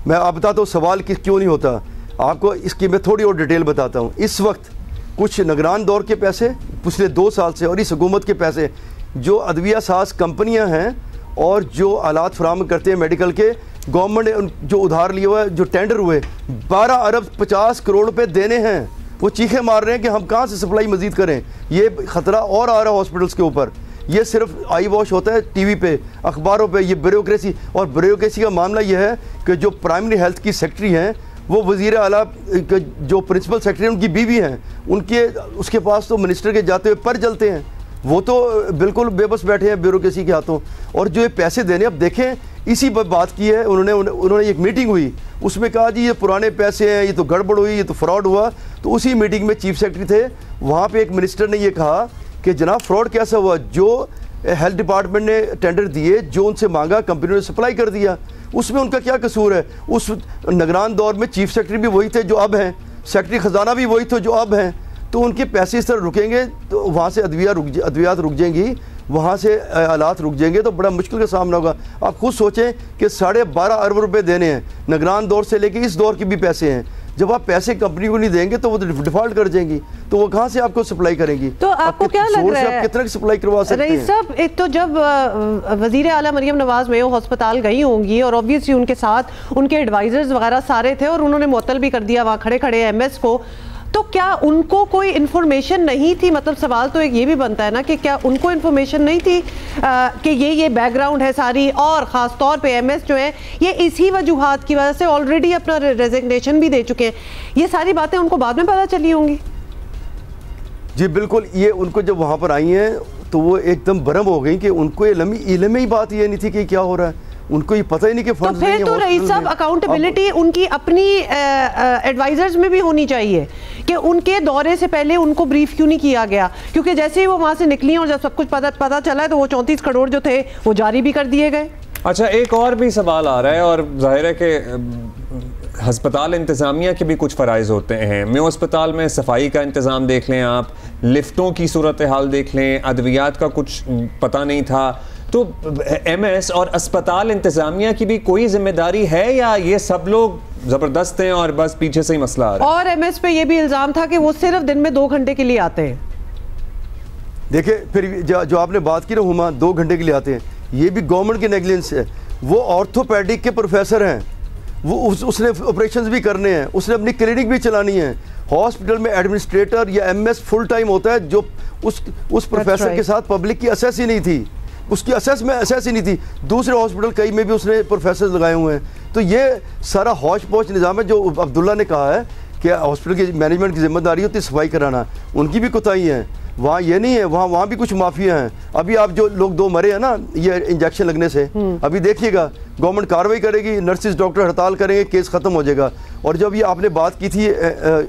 मैं आप बताता हूँ सवाल क्यों नहीं होता। आपको इसकी मैं थोड़ी और डिटेल बताता हूँ। इस वक्त कुछ निगरान दौर के पैसे पिछले 2 साल से और इस हुकूमत के पैसे, जो अदविया साज कंपनियां हैं और जो आलात फराहम करते हैं मेडिकल के, गवर्नमेंट ने जो उधार लिए हुए, जो टेंडर हुए 12 अरब 50 करोड़ रुपए देने हैं, वो चीखें मार रहे हैं कि हम कहाँ से सप्लाई मजीद करें। ये ख़तरा और आ रहा है हॉस्पिटल्स के ऊपर। ये सिर्फ आई वॉश होता है TV पे, अखबारों पे, ये ब्यूरोक्रेसी। और ब्यूरोक्रेसी का मामला ये है कि जो प्राइमरी हेल्थ की सेक्रेटरी हैं वो वज़ीर आला जो प्रिंसिपल सेक्रेटरी उनकी बीवी हैं, उसके पास तो मिनिस्टर के जाते हुए पर जलते हैं। वो तो बिल्कुल बेबस बैठे हैं ब्यूरोक्रेसी के हाथों। और जो ये पैसे देने, अब देखें इसी पर बात की है उन्होंने एक मीटिंग हुई, उसमें कहा जी ये पुराने पैसे हैं, ये तो गड़बड़ हुई, ये तो फ्रॉड हुआ। तो उसी मीटिंग में चीफ सेक्रेटरी थे, वहाँ पे एक मिनिस्टर ने ये कहा कि जनाब फ्रॉड कैसा हुआ, जो हेल्थ डिपार्टमेंट ने टेंडर दिए, जो उनसे मांगा कंपनी ने सप्लाई कर दिया, उसमें उनका क्या कसूर है? उस निगरान दौर में चीफ सेक्रेटरी भी वही थे जो अब हैं, सेक्रेटरी ख़जाना भी वही थे जो अब हैं। तो उनके पैसे इस तरह रुकेंगे तो वहाँ से अद्वियात रुक जाएंगी, वहाँ से आलात रुक जाएंगे, तो बड़ा मुश्किल का सामना होगा। आप खुद सोचें कि 12.5 अरब रुपए देने हैं, निगरान दौर से लेके इस दौर के भी पैसे हैं। जब आप पैसे कंपनी को नहीं देंगे तो वो डिफॉल्ट कर जाएंगी, तो वो कहाँ से आपको सप्लाई करेंगी? तो आपको क्या लग रहा है कितना सप्लाई करवा सकते हैं? रईस साहब, एक तो जब वज़ीर आला मरियम नवाज मेयो अस्पताल गई होंगी और ऑब्वियसली उनके साथ उनके एडवाइजर्स वगैरह सारे थे और उन्होंने मुअत्तल भी कर दिया वहाँ खड़े खड़े MS को, तो क्या उनको कोई इन्फॉर्मेशन नहीं थी? मतलब सवाल तो एक ये भी बनता है ना कि क्या उनको इन्फॉर्मेशन नहीं थी कि ये बैकग्राउंड है सारी, और ख़ास तौर पे MS जो है ये इसी वजूहात की वजह से ऑलरेडी अपना रेजिग्नेशन भी दे चुके हैं, ये सारी बातें उनको बाद में पता चली होंगी? जी बिल्कुल, ये उनको जब वहाँ पर आई हैं तो वो एकदम भरम हो गई कि उनको इल्म ही बात ये नहीं थी कि क्या हो रहा है, उनको ये पता ही नहीं कि फंड्स तो फिर तो रईस साहब अकाउंटेबिलिटी उनकी अपनी एडवाइजर्स में भी होनी चाहिए कि उनके दौरे से पहले उनको ब्रीफ क्यों नहीं किया गया, क्योंकि जैसे ही वो वहां से निकली और जब सब कुछ पता चला है तो वो 34 करोड़ जो थे वो जारी भी कर दिए गए। अच्छा, एक और भी सवाल आ रहा है और जाहिर है कि हस्पताल इंतज़ामिया के भी कुछ फ़राइज़ होते हैं। म्यू अस्पताल में सफाई का इंतज़ाम देख लें, आप लिफ्टों की सूरत हाल देख लें, अद्वियात का कुछ पता नहीं था, तो एमएस और अस्पताल इंतज़ामिया की भी कोई जिम्मेदारी है या ये सब लोग ज़बरदस्त हैं और बस पीछे से ही मसला आ रहा है? और एमएस पे ये भी इल्ज़ाम था कि वो सिर्फ दिन में 2 घंटे के लिए आते हैं। देखिए फिर जो आपने बात की ना हुमा, 2 घंटे के लिए आते हैं, ये भी गवर्नमेंट की नेग्लिजेंस है। वो ऑर्थोपेडिक के प्रोफेसर हैं, वो उसने ऑपरेशंस भी करने हैं, उसने अपनी क्लिनिक भी चलानी है। हॉस्पिटल में एडमिनिस्ट्रेटर या एमएस फुल टाइम होता है, जो उस प्रोफेसर के साथ पब्लिक की असेस ही नहीं थी, उसकी असेस ही नहीं थी। दूसरे हॉस्पिटल कई में भी उसने प्रोफेसर लगाए हुए हैं। तो ये सारा हौच पौच निज़ाम है। जो अब्दुल्ला ने कहा है कि हॉस्पिटल की मैनेजमेंट की जिम्मेदारी होती है सफाई कराना, उनकी भी कोताही है। वहाँ ये नहीं है, वहाँ भी कुछ माफिया हैं। अभी आप जो लोग 2 मरे हैं ना ये इंजेक्शन लगने से, अभी देखिएगा गवर्नमेंट कार्रवाई करेगी, नर्सिस डॉक्टर हड़ताल करेंगे, केस ख़त्म हो जाएगा। और जब ये आपने बात की थी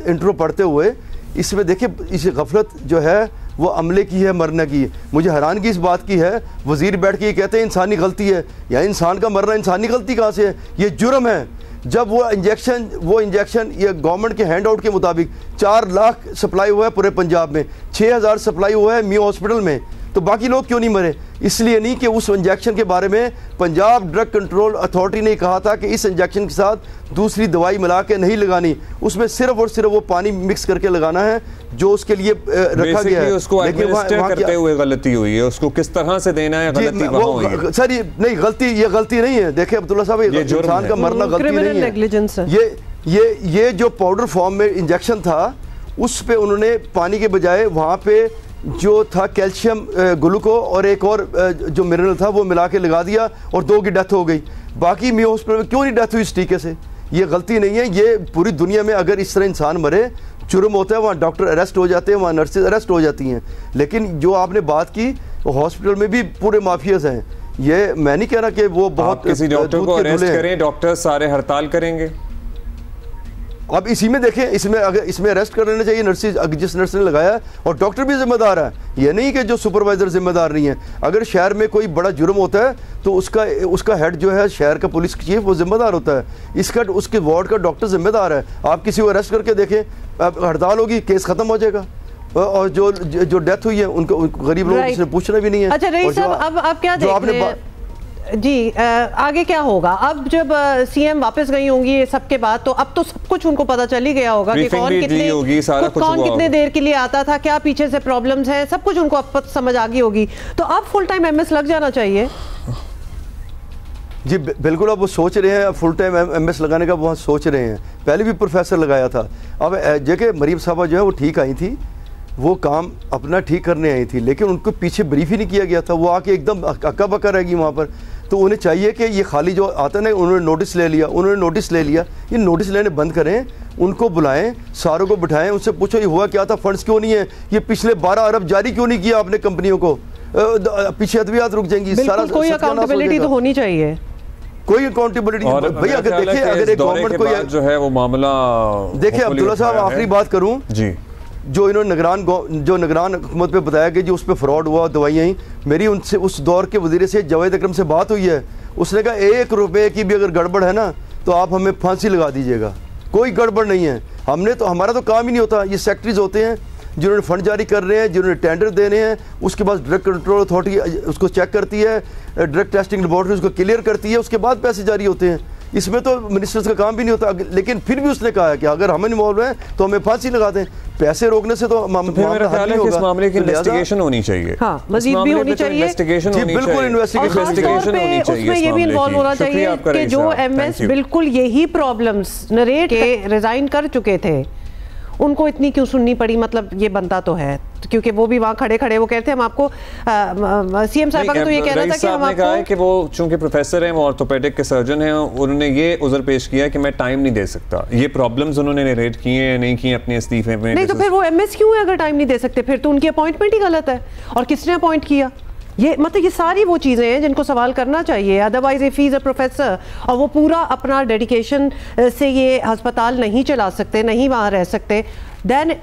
इंट्रो पढ़ते हुए, इसमें देखिए इस गफलत जो है वो अमले की है, मरने की है। मुझे हैरानगी इस बात की है, वजीर बैठ के ये कहते हैं इंसानी गलती है, या इंसान का मरना इंसानी गलती कहाँ से है? ये जुर्म है। जब वो इंजेक्शन ये गवर्नमेंट के हैंड आउट के मुताबिक 4 लाख सप्लाई हुआ है पूरे पंजाब में, 6000 सप्लाई हुआ है म्यू हॉस्पिटल में, तो बाकी लोग क्यों नहीं मरे? इसलिए नहीं कि उस इंजेक्शन के बारे में पंजाब ड्रग कंट्रोल अथॉरिटी ने कहा था कि इस इंजेक्शन के साथ दूसरी दवाई मिला के नहीं लगानी, उसमें सिर्फ और सिर्फ वो पानी मिक्स करके लगाना है जो उसके लिए रखा गया है। उसको एडमिनिस्टर करते हुए गलती हुई है, उसको किस तरह से देना है गलती वहाँ हुई है। सर ये गलती नहीं है। देखिए अब्दुल्ला साहब, ये इंसान का मरना गलती नहीं है। ये जो पाउडर फॉर्म में इंजेक्शन था उस पे उन्होंने पानी के बजाय वहाँ पे जो था कैल्शियम ग्लूको और एक और जो मिनरल था वो मिला के लगा दिया और 2 की डेथ हो गई। बाकी म्यू हॉस्पिटल में क्यों नहीं डेथ हुई इस तरीके से? ये गलती नहीं है। ये पूरी दुनिया में अगर इस तरह इंसान मरे जुर्म होता है, वहाँ डॉक्टर अरेस्ट हो जाते हैं, वहाँ नर्सेज अरेस्ट हो जाती हैं। लेकिन जो आपने बात की हॉस्पिटल में भी पूरे माफियाज हैं। ये मैं नहीं कह रहा कि वो बहुत किसी डॉक्टर को अरेस्ट करें, डॉक्टर सारे हड़ताल करेंगे। अब इसी में देखें, इसमें अरेस्ट कर लेना चाहिए नर्सिस, जिस नर्स ने लगाया, और डॉक्टर भी जिम्मेदार है। ये नहीं कि जो सुपरवाइजर जिम्मेदार नहीं है। अगर शहर में कोई बड़ा जुर्म होता है तो उसका हेड जो है शहर का पुलिस चीफ वो जिम्मेदार होता है, इसका उसके वार्ड का डॉक्टर जिम्मेदार है। आप किसी को अरेस्ट करके देखें, हड़ताल होगी, केस खत्म हो जाएगा, और जो डेथ हुई है उनको गरीब लोगों से पूछना भी नहीं है। अच्छा रईस साहब, अब आप क्या देख रहे हैं जी, आगे क्या होगा? अब जब सीएम वापस गई होंगी सबके बाद, तो अब तो सब कुछ उनको पता चल ही गया होगा कि कौन कितने देर के लिए आता था, क्या पीछे से प्रॉब्लम्स हैं, सब कुछ उनको अब समझ आ गई होगी। तो अब फुल टाइम एमएस लग जाना चाहिए। जी बिल्कुल, अब वो सोच रहे हैं फुल टाइम एमएस लगाने का, बहुत सोच रहे हैं। पहले भी प्रोफेसर लगाया था। अब जगह मरीम साहबा जो है वो ठीक आई थी, वो काम अपना ठीक करने आई थी, लेकिन उनको पीछे ब्रीफ ही नहीं किया गया था। वो आके एकदम अक्का बक्का रहेगी वहाँ पर। तो उन्हें चाहिए कि ये खाली जो आता ना, उन्होंने नोटिस ले लिया, ये नोटिस लेने बंद करें, उनको बुलाएं, सारों को बिठाएं, उनसे पूछो ये हुआ क्या था, फंड्स क्यों नहीं है, ये पिछले 12 अरब जारी क्यों नहीं किया आपने कंपनियों को, पीछे अद्वियात रुक जाएंगी। सारा कोई अकाउंटेबिलिटी तो होनी चाहिए, कोई अकाउंटबिलिटी। भाई अगर देखिए, अगर एक गवर्नमेंट को जो है वो मामला देखिए, अब्दुल्ला साहब आखिरी बात करूं जी, जो इन्होंने निगरान हुकूमत पे बताया कि जो उस पर फ्रॉड हुआ, दवाइयाँ ही, मेरी उनसे उस दौर के वज़ीर से जावेद अकरम से बात हुई है। उसने कहा 1 रुपये की भी अगर गड़बड़ है ना तो आप हमें फांसी लगा दीजिएगा, कोई गड़बड़ नहीं है। हमारा तो काम ही नहीं होता। ये सेक्रेटरीज होते हैं जिन्होंने फंड जारी कर रहे हैं, जिन्होंने टेंडर देने हैं, उसके बाद ड्रग कंट्रोल अथॉरिटी उसको चेक करती है, ड्रग टेस्टिंग लेबॉर्ट्री उसको क्लियर करती है, उसके बाद पैसे जारी होते हैं। इसमें तो मिनिस्टर्स का काम भी नहीं होता। लेकिन फिर भी उसने कहा है कि अगर हम इन्वॉल्व हैं तो हमें फांसी लगा दें। पैसे रोकने से तो मेरा ख्याल है कि इस मामले की इन्वेस्टिगेशन होनी चाहिए। हाँ, मजीद भी होनी चाहिए। बिल्कुल इन्वेस्टिगेशन होनी चाहिए। उसमें ये भी इन्वॉल्व होना चाहिए कि जो एमएस बिल्कुल यही प्रॉब्लम्स नरेट के रिजाइन कर चुके थे, उनको इतनी क्यों सुननी पड़ी? मतलब ये बनता तो है क्योंकि वो भी वहाँ खड़े खड़े वो कहते हैं हम आपको सीएम साहब का तो ये कहना था कि हम आपको, कहा है कि वो चूंकि प्रोफेसर हैं, वो ऑर्थोपेडिक के सर्जन हैं, उन्होंने ये उज़र पेश किया कि मैं टाइम नहीं दे सकता। ये प्रॉब्लम्स उन्होंने नरेट किए हैं नहीं किए अपने इस्तीफे में? नहीं तो फिर वो एमएस क्यों है अगर टाइम नहीं दे सकते? फिर तो उनकी अपॉइंटमेंट ही गलत है। और किसने अपॉइंट किया? ये मतलब ये सारी वो चीज़ें हैं जिनको सवाल करना चाहिए। Otherwise if he is a professor और वो पूरा अपना डेडिकेशन से ये अस्पताल नहीं चला सकते, नहीं वहाँ रह सकते, देन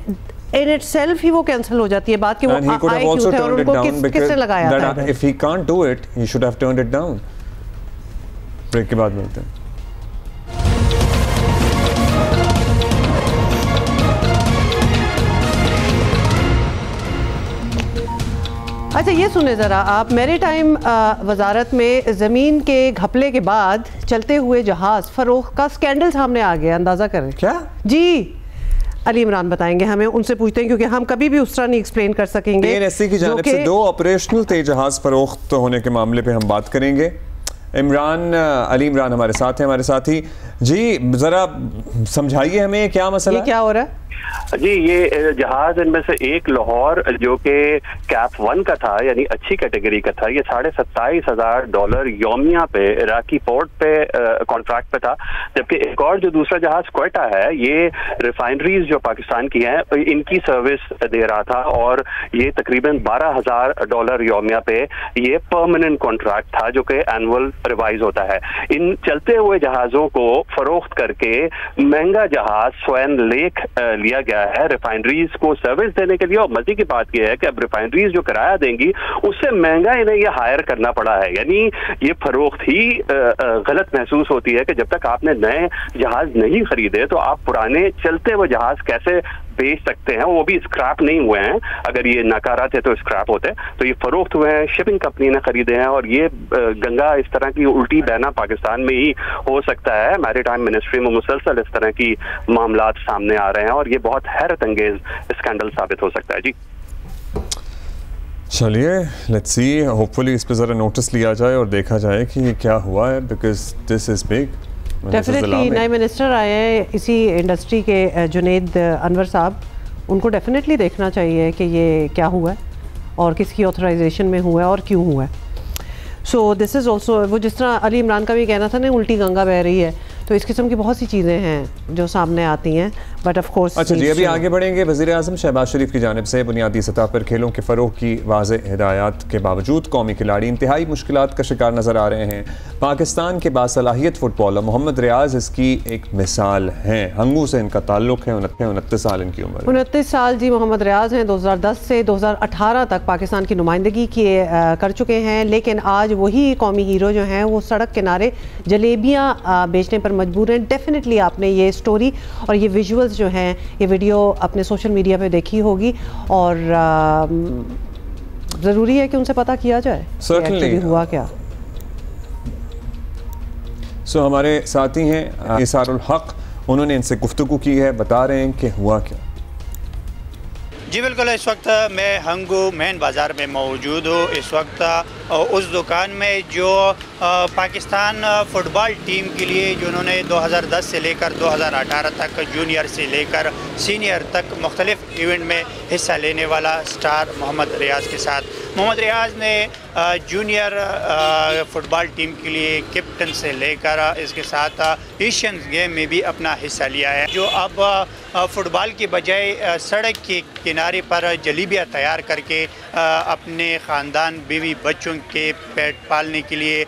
in itself ही वो कैंसिल हो जाती है बात कि वो आए क्यों थे और उनको किसने लगाया था? If he can't do it, he should have turned it down. Break के बाद मिलते हैं। अच्छा ये सुने ज़रा आप, मैरीटाइम वजारत में ज़मीन के घपले के बाद चलते हुए जहाज़ फरोख्त का स्कैंडल सामने आ गया। अंदाज़ा करें क्या जी? अली इमरान बताएंगे, हमें उनसे पूछते हैं क्योंकि हम कभी भी उस तरह नहीं एक्सप्लेन कर सकेंगे। PNSC की जानिब से 2 ऑपरेशनल तेज जहाज फरोख्त होने के मामले पे हम बात करेंगे। अली इमरान हमारे साथ हैं, हमारे साथी जी, ज़रा समझाइए हमें क्या मसला, क्या हो रहा है? जी ये जहाज इनमें से एक लाहौर जो कि कैप 1 का था, यानी अच्छी कैटेगरी का था, ये $27,000 यौमिया पे इराकी पोर्ट पे कॉन्ट्रैक्ट पे था। जबकि एक और जो दूसरा जहाज क्वेटा है, ये रिफाइनरीज जो पाकिस्तान की हैं इनकी सर्विस दे रहा था और ये तकरीबन $12,000 यौमिया पे ये परमानेंट कॉन्ट्रैक्ट था जो कि एनुअल रिवाइज होता है। इन चलते हुए जहाजों को फरोख्त करके महंगा जहाज स्वयं लेक लिया गया है रिफाइनरीज को सर्विस देने के लिए। और मजे की बात यह है कि अब रिफाइनरीज जो किराया देंगी उससे महंगा इन्हें ये हायर करना पड़ा है। यानी ये फरोख्त ही गलत महसूस होती है कि जब तक आपने नए जहाज नहीं खरीदे तो आप पुराने चलते हुए जहाज कैसे बेच सकते हैं, वो भी स्क्रैप नहीं हुए हैं। अगर ये नकारा थे तो स्क्रैप होते, तो ये फरोख्त हुए हैं, शिपिंग कंपनी ने खरीदे हैं। और ये गंगा इस तरह की उल्टी बहना पाकिस्तान में ही हो सकता है। मैरीटाइम मिनिस्ट्री में मुसलसल इस तरह की मामलात सामने आ रहे हैं और ये बहुत हैरत अंगेज स्कैंडल साबित हो सकता है। जी चलिए, लेट्स सी, होपफुली इस पे ज़रा नोटिस लिया जाए और देखा जाए कि ये क्या हुआ है, because this is big. Definitely नए मिनिस्टर आए हैं इसी इंडस्ट्री के, जुनैद अनवर साहब, उनको डेफिनेटली देखना चाहिए कि ये क्या हुआ है और किसकी ऑथराइजेशन में हुआ है और क्यों हुआ है। सो दिस इज़ ऑल्सो, वो जिस तरह अली इमरान का भी कहना था ना, उल्टी गंगा बह रही है, तो इस किस्म की बहुत सी चीज़ें हैं जो सामने आती हैं। बट ऑफ कोर्स अच्छा जी, अभी आगे बढ़ेंगे। वज़ीर आज़म शहबाज शरीफ की जानिब से बुनियादी सतह पर खेलों के फ़रोग़ की वाज़ेह हिदायत के बावजूद कौमी खिलाड़ी इंतहाई मुश्किलात का शिकार नज़र आ रहे हैं। पाकिस्तान के बासलाहियत फुटबॉलर मोहम्मद रियाज इसकी एक मिसाल हैं। हंगू से इनका ताल्लुक़ है, 29 साल इनकी उम्र है। 29 साल जी मोहम्मद रियाज हैं। 2010 से 2018 तक पाकिस्तान की नुमाइंदगी कर चुके हैं, लेकिन आज वही कौमी हीरो जो हैं वो सड़क किनारे जलेबियाँ बेचने पर मजबूर हैं। डेफिनेटली आपने ये स्टोरी और ये विजुअल्स जो हैं, ये वीडियो अपने सोशल मीडिया पे देखी होगी और ज़रूरी है कि उनसे पता किया जाए कि हुआ क्या। सो हमारे साथी हैं इसारुल हक, उन्होंने इनसे गुफ्तगू की है, बता रहे हैं कि हुआ क्या। जी बिल्कुल, इस वक्त मैं हंगू मेन बाज़ार में मौजूद हूँ। इस वक्त उस दुकान में जो पाकिस्तान फ़ुटबॉल टीम के लिए जिन्होंने 2010 से लेकर 2018 तक जूनियर से लेकर सीनियर तक मुख्तलिफ इवेंट में हिस्सा लेने वाला स्टार मोहम्मद रियाज के साथ, मोहम्मद रियाज ने जूनियर फ़ुटबॉल टीम के लिए कैप्टन से लेकर इसके साथ एशियन गेम में भी अपना हिस्सा लिया है। जो अब फ़ुटबॉल की बजाय सड़क के किनारे पर जलेबियाँ तैयार करके अपने ख़ानदान, बीवी, बच्चों के पेट पालने के लिए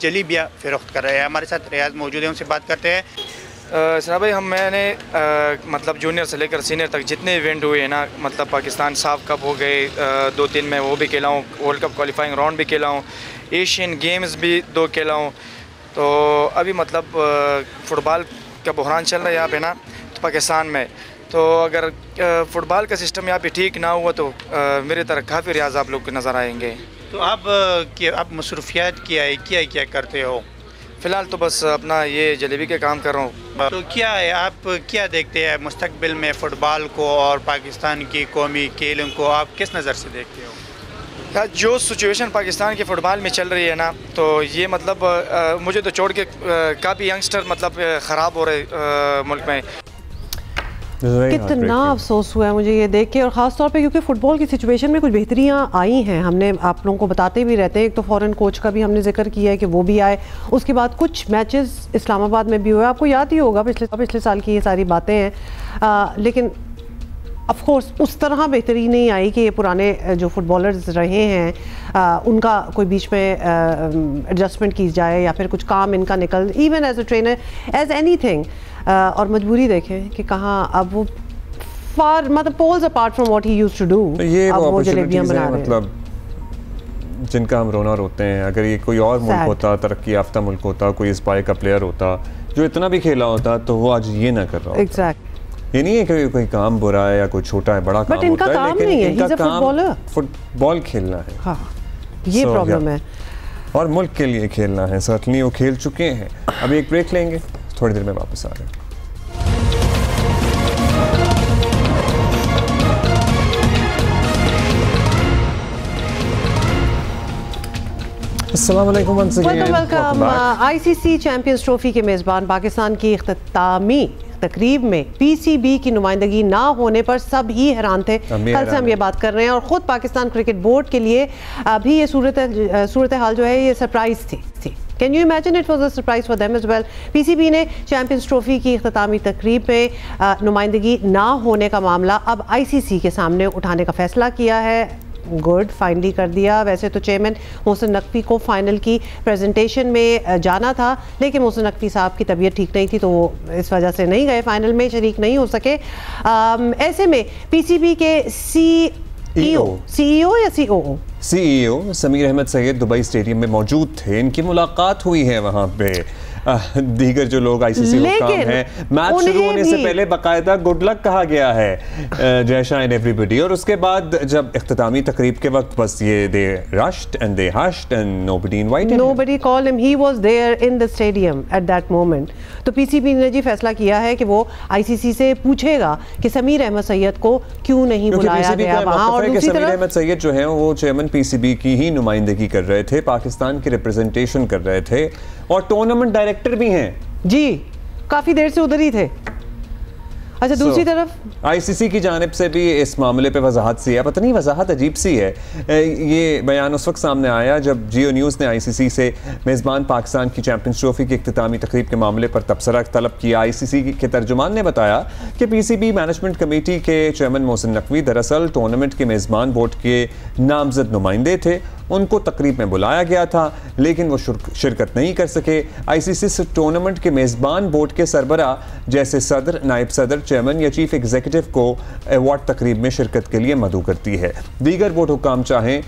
जलेबियाँ फ़रोख्त कर रहे हैं। हमारे साथ रियाज मौजूद है, उनसे बात करते हैं। सर भाई, मैंने मतलब जूनियर से लेकर सीनियर तक जितने इवेंट हुए हैं ना, मतलब पाकिस्तान साफ कप हो गए 2-3 में, वो भी खेला हूँ, वर्ल्ड कप क्वालिफाइंग राउंड भी खेला हूँ, एशियन गेम्स भी 2 खेला हूँ। तो अभी मतलब फ़ुटबॉल का बहरान चल रहा है यहाँ पे ना तो पाकिस्तान में, तो अगर फ़ुटबॉल का सिस्टम यहाँ पे ठीक ना हुआ तो मेरे तरह काफ़ी रियाज आप लोग को नज़र आएंगे। तो आप मसरूफियात क्या करते हो? फ़िलहाल तो बस अपना ये जलेबी के काम कर रहा हूँ। तो क्या है, आप क्या देखते हैं मुस्तकबिल में फ़ुटबॉल को और पाकिस्तान की कौमी खेलों को आप किस नज़र से देखते हो? यार, जो सिचुएशन पाकिस्तान के फ़ुटबॉल में चल रही है ना, तो ये मतलब मुझे तो छोड़ के काफ़ी यंगस्टर मतलब ख़राब हो रहे मुल्क में। कितना अफसोस हुआ है मुझे ये देख के, और ख़ास तौर पे क्योंकि फ़ुटबॉल की सिचुएशन में कुछ बेहतरियाँ आई हैं, हमने आप लोगों को बताते भी रहते हैं। एक तो फ़ॉरेन कोच का भी हमने जिक्र किया है कि वो भी आए, उसके बाद कुछ मैचेस इस्लामाबाद में भी हुए, आपको याद ही होगा पिछले साल की ये सारी बातें हैं। लेकिन ऑफ कोर्स उस तरह बेहतरी नहीं आई कि ये पुराने जो फुटबॉलर्स रहे हैं उनका कोई बीच में एडजस्टमेंट की जाए या फिर कुछ काम इनका निकल, even as a trainer as anything. और मजबूरी देखें कि कहाँ अब वो फार मतलब poles apart from what he used to do. ये अब वो जलेबियां बना रहे हैं, मतलब जिनका हम रोना रोते हैं। अगर ये कोई और मुल्क होता, तरक्की याफ्ता मुल्क होता, कोई इस पाए का प्लेयर होता जो इतना भी खेला होता, तो वो आज ये ना कर रहा होता। एग्जैक्ट। ये नहीं है कि कोई काम बुरा है या कोई छोटा है बड़ा काम होता है, लेकिन इनका काम फुटबॉल खेलना है। हाँ, ये प्रॉब्लम है और मुल्क के लिए खेलना है। सर्टनली वो खेल चुके हैं। अभी एक ब्रेक लेंगे, थोड़ी देर में वापस आ रहे हैं। वेलकम। आईसीसी चैंपियंस ट्रॉफी के मेज़बान पाकिस्तान की इख्तितामी तकरीब में पीसीबी की नुमाइंदगी ना होने पर सब ही हैरान थे। कल से हम ये बात कर रहे हैं और ख़ुद पाकिस्तान क्रिकेट बोर्ड के लिए भी ये सूरत हाल जो है ये सरप्राइज़ थी। Can you imagine, it was a surprise for them as well. PCB ने चैंपियंस ट्रॉफी की इख्तितामी तकरीब में नुमाइंदगी ना होने का मामला अब आईसीसी के सामने उठाने का फैसला किया है। गुड, फाइनली कर दिया। वैसे तो चेयरमैन मोहसिन नकवी को फाइनल की प्रेजेंटेशन में जाना था, लेकिन मोहसिन नकवी साहब की तबीयत ठीक नहीं थी तो वो इस वजह से नहीं गए, फाइनल में शरीक नहीं हो सके। ऐसे में पीसीबी के सीईओ या CEO Sameer Ahmed Syed Dubai stadium में मौजूद थे। इनकी मुलाकात हुई है वहाँ पे दीगर जो लोग आईसीसी हुक्काम हैं। मैच शुरू होने से पहले बाकायदा गुड लक कहा गया है जय शाह एंड एवरीबॉडी, और उसके बाद जब इख्तितामी तकरीब के वक्त बस ये they rushed and they hushed and nobody invited, nobody called him, he was there in the stadium at that moment. तो पीसीबी ने जी फैसला किया है कि वो आईसीसी से पूछेगा कि समीर अहमद सैयद को क्यों नहीं बुलाया गया वहां। और दूसरी समीर अहमद सैयद जो है वो चेयरमैन पीसीबी की ही नुमाइंदगी कर रहे थे, पाकिस्तान की रिप्रेजेंटेशन कर रहे थे और टूर्नामेंट डायरेक्टर भी हैं जी, काफी देर से उधर ही थे। अच्छा, दूसरी तरफ आईसीसी की जानिब से भी इस मामले पे वजाहत सी है, पता नहीं वजाहत अजीब सी है। ये बयान उस वक्त सामने आया जब जियो न्यूज़ ने आईसीसी से मेज़बान पाकिस्तान की चैंपियंस ट्रॉफी की इख्तितामी तकरीब के मामले पर तबसरा तलब किया। आईसीसी के तर्जुमान ने बताया कि पीसीबी मैनेजमेंट कमेटी के चेयरमैन मोहसिन नकवी दरअसल टूर्नामेंट के मेज़बान बोर्ड के नामजद नुमाइंदे थे। उनको तकरीब में बुलाया गया था लेकिन वो शिरकत नहीं कर सके। आईसीसी से टूर्नामेंट के मेज़बान बोर्ड के सरबरा जैसे सदर, नायब सदर, चेयरमैन या चीफ एग्जीक्यूटिव को अवार्ड तकरीब में शिरकत के लिए मदऊ करती है। दीगर बोर्ड हुक्काम चाहें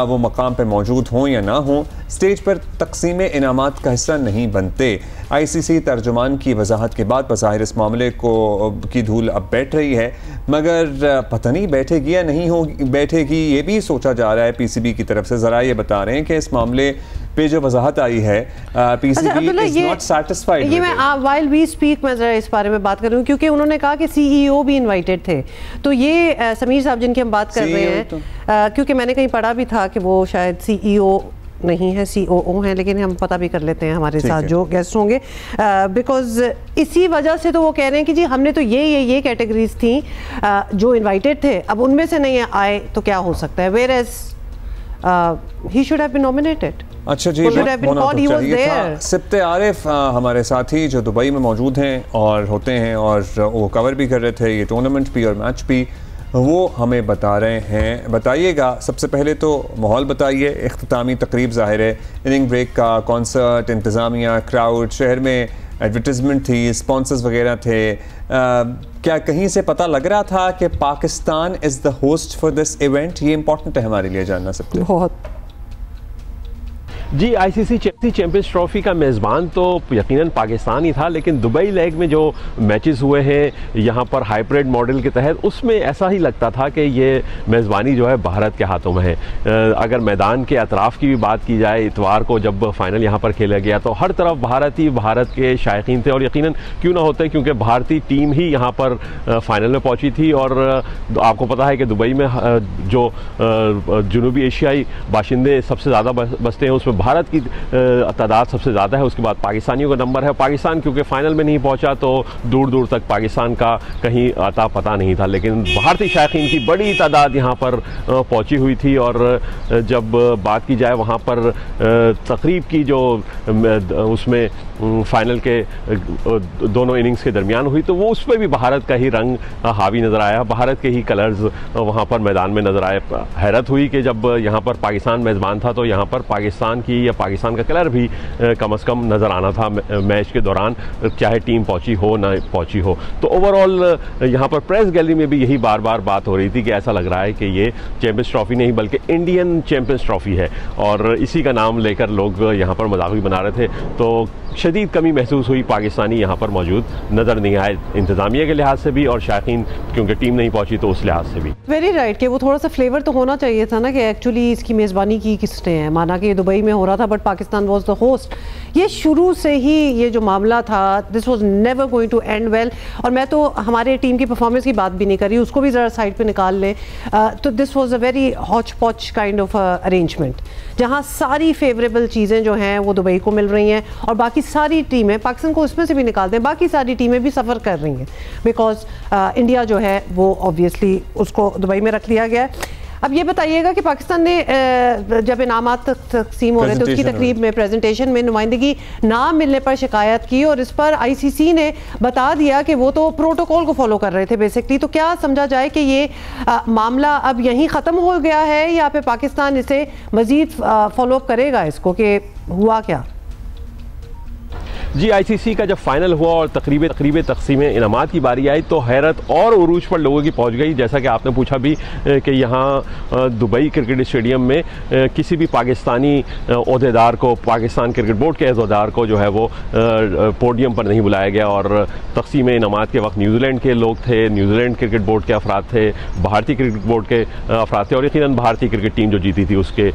वो मकाम पर मौजूद हों या ना हों, स्टेज पर तकसीम इनामात का हिस्सा नहीं बनते। आईसीसी तर्जुमान की वजाहत के बाद बज़ाहिर इस मामले की धूल अब बैठ रही है, मगर पता नहीं बैठेगी या नहीं होगी। बैठेगी ये भी सोचा जा रहा है पीसीबी की तरफ से। ज़रा ये बता रहे हैं कि इस मामले पे जो वजाहत आई है पीसीबी इज नॉट सैटिस्फाइड। ये मैं व्हाइल वी स्पीक मैं जरा इस बारे में बात कर रही हूँ क्योंकि उन्होंने कहा कि सीईओ भी इनवाइटेड थे। तो ये समीर साहब जिनकी हम बात कर रहे हैं, क्योंकि मैंने कहीं पढ़ा भी था कि वो शायद सीईओ नहीं है, सीओओ हैं, लेकिन हम पता भी कर लेते हैं हमारे साथ जो गेस्ट होंगे, बिकॉज इसी वजह से तो वो कह रहे हैं कि जी हमने तो ये कैटेगरीज थी जो इनवाइटेड थे, अब उनमें से नहीं आए तो क्या हो सकता है। Whereas he should have been nominated. अच्छा जी, होना तो चाहिए था। सिप्ते आरिफ हमारे साथी जो दुबई में मौजूद हैं और होते हैं और वो कवर भी कर रहे थे ये टूर्नामेंट भी और मैच भी, वो हमें बता रहे हैं। बताइएगा, सबसे पहले तो माहौल बताइए। इख्तितामी तकरीब ज़ाहिर है, इनिंग ब्रेक का कॉन्सर्ट, इंतज़ामिया, क्राउड, शहर में एडवर्टिजमेंट थी, स्पॉन्सर्स वगैरह थे। क्या कहीं से पता लग रहा था कि Pakistan is the host for this event? ये इंपॉर्टेंट है हमारे लिए जानना सबसे। बहुत जी, आईसीसी चैंपियंस ट्रॉफी का मेज़बान तो यकीनन पाकिस्तान ही था, लेकिन दुबई लेग में जो मैचेस हुए हैं यहाँ पर हाइब्रिड मॉडल के तहत, उसमें ऐसा ही लगता था कि ये मेज़बानी जो है भारत के हाथों में है। अगर मैदान के अतराफ़ की भी बात की जाए, इतवार को जब फाइनल यहाँ पर खेला गया तो हर तरफ भारत के शायकीन थे, और यकीनन क्यों ना होते क्योंकि भारतीय टीम ही यहाँ पर फाइनल में पहुँची थी। और आपको पता है कि दुबई में जो जनूबी एशियाई बाशिंदे सबसे ज़्यादा बसते हैं उसमें भारत की तादाद सबसे ज़्यादा है, उसके बाद पाकिस्तानियों का नंबर है। पाकिस्तान क्योंकि फ़ाइनल में नहीं पहुंचा तो दूर दूर तक पाकिस्तान का कहीं अता पता नहीं था, लेकिन भारतीय शायकीन की बड़ी तादाद यहाँ पर पहुंची हुई थी। और जब बात की जाए वहाँ पर तकरीब की जो उसमें फ़ाइनल के दोनों इनिंग्स के दरमियान हुई, तो वो उस पर भी भारत का ही रंग हावी नज़र आया, भारत के ही कलर्स वहाँ पर मैदान में नज़र आए। हैरत हुई कि जब यहाँ पर पाकिस्तान मेज़बान था तो यहाँ पर पाकिस्तान की या पाकिस्तान का कलर भी कम से कम नज़र आना था मैच के दौरान, चाहे टीम पहुँची हो ना पहुँची हो। तो ओवरऑल यहाँ पर प्रेस गैलरी में भी यही बार बार बात हो रही थी कि ऐसा लग रहा है कि ये चैम्पियंस ट्रॉफ़ी नहीं बल्कि इंडियन चैम्पियंस ट्रॉफ़ी है, और इसी का नाम लेकर लोग यहाँ पर मजाक भी बना रहे थे। तो शदीद कमी महसूस हुई, पाकिस्तानी यहाँ पर मौजूद नज़र नहीं आए, इंतज़ामिया के लिहाज से भी और शायकीन क्योंकि टीम नहीं पहुँची तो उस लिहाज से भी। वेरी राइट कि वो थोड़ा सा फ्लेवर तो होना चाहिए था ना कि एक्चुअली इसकी मेज़बानी की किसने है। माना कि ये दुबई में हो रहा था but Pakistan was the host. ये शुरू से ही ये जो मामला था, this was never going to end well. और मैं तो हमारे टीम की परफॉर्मेंस की बात भी नहीं कर रही, उसको भी ज़रा साइड पे निकाल लें। तो this was a very Hooch पॉच काइंड ऑफ अरेंजमेंट, जहाँ सारी फेवरेबल चीज़ें जो हैं वो दुबई को मिल रही हैं और बाकी सारी टीमें, पाकिस्तान को उसमें से भी निकाल दें, बाकी सारी टीमें भी सफ़र कर रही हैं बिकॉज इंडिया जो है वो ऑब्वियसली उसको दुबई में रख लिया गया है। अब ये बताइएगा कि पाकिस्तान ने जब इनामात तकसीम हो रहे थे उसकी तकरीब में प्रेजेंटेशन में नुमाइंदगी ना मिलने पर शिकायत की और इस पर आईसीसी ने बता दिया कि वो तो प्रोटोकॉल को फॉलो कर रहे थे बेसिकली। तो क्या समझा जाए कि ये मामला अब यहीं ख़त्म हो गया है या फिर पाकिस्तान इसे मज़ीद फॉलोअप करेगा इसको कि हुआ क्या? जी, आईसीसी का जब फाइनल हुआ और तकरीब तकसीम इनामात की बारी आई तो हैरत और उरूज पर लोगों की पहुंच गई। जैसा कि आपने पूछा भी कि यहाँ दुबई क्रिकेट स्टेडियम में किसी भी पाकिस्तानी ओहदेदार को, पाकिस्तान क्रिकेट बोर्ड के ओहदेदार को जो है वो पोडियम पर नहीं बुलाया गया। और तकसीम इनामात के वक्त न्यूजीलैंड के लोग थे, न्यूजीलैंड क्रिकेट बोर्ड के अफराद थे, भारतीय क्रिकेट बोर्ड के अफराद थे और यकीनन भारतीय क्रिकेट टीम जो जीती थी उसके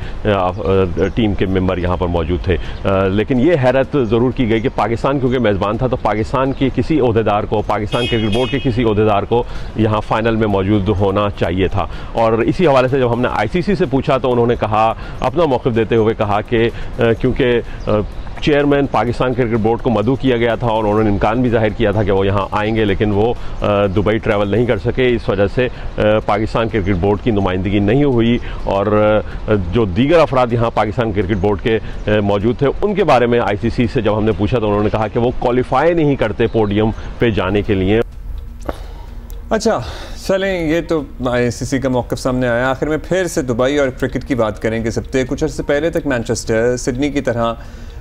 टीम के मेम्बर यहाँ पर मौजूद थे। लेकिन ये हैरत ज़रूर की गई कि पाकिस्तान क्योंकि मेज़बान था तो पाकिस्तान के किसी ओहदेदार को, पाकिस्तान क्रिकेट बोर्ड के किसी ओहदेदार को यहाँ फ़ाइनल में मौजूद होना चाहिए था। और इसी हवाले से जब हमने आईसीसी से पूछा तो उन्होंने कहा, अपना मौक़िफ़ देते हुए कहा कि क्योंकि चेयरमैन पाकिस्तान क्रिकेट बोर्ड को मदऊ किया गया था और उन्होंने इम्कान भी जाहिर किया था कि वो यहाँ आएंगे, लेकिन वो दुबई ट्रैवल नहीं कर सके। इस वजह से पाकिस्तान क्रिकेट बोर्ड की नुमाइंदगी नहीं हुई और जो दीगर अफराद यहाँ पाकिस्तान क्रिकेट बोर्ड के मौजूद थे उनके बारे में आईसीसी से जब हमने पूछा तो उन्होंने कहा कि वो क्वालिफाई नहीं करते पोडियम पे जाने के लिए। अच्छा चलें, ये तो आईसीसी का मौक़िफ़ सामने आया। आखिर में फिर से दुबई और क्रिकेट की बात करेंगे। सबसे कुछ अर्से पहले तक मैनचेस्टर, सिडनी की तरह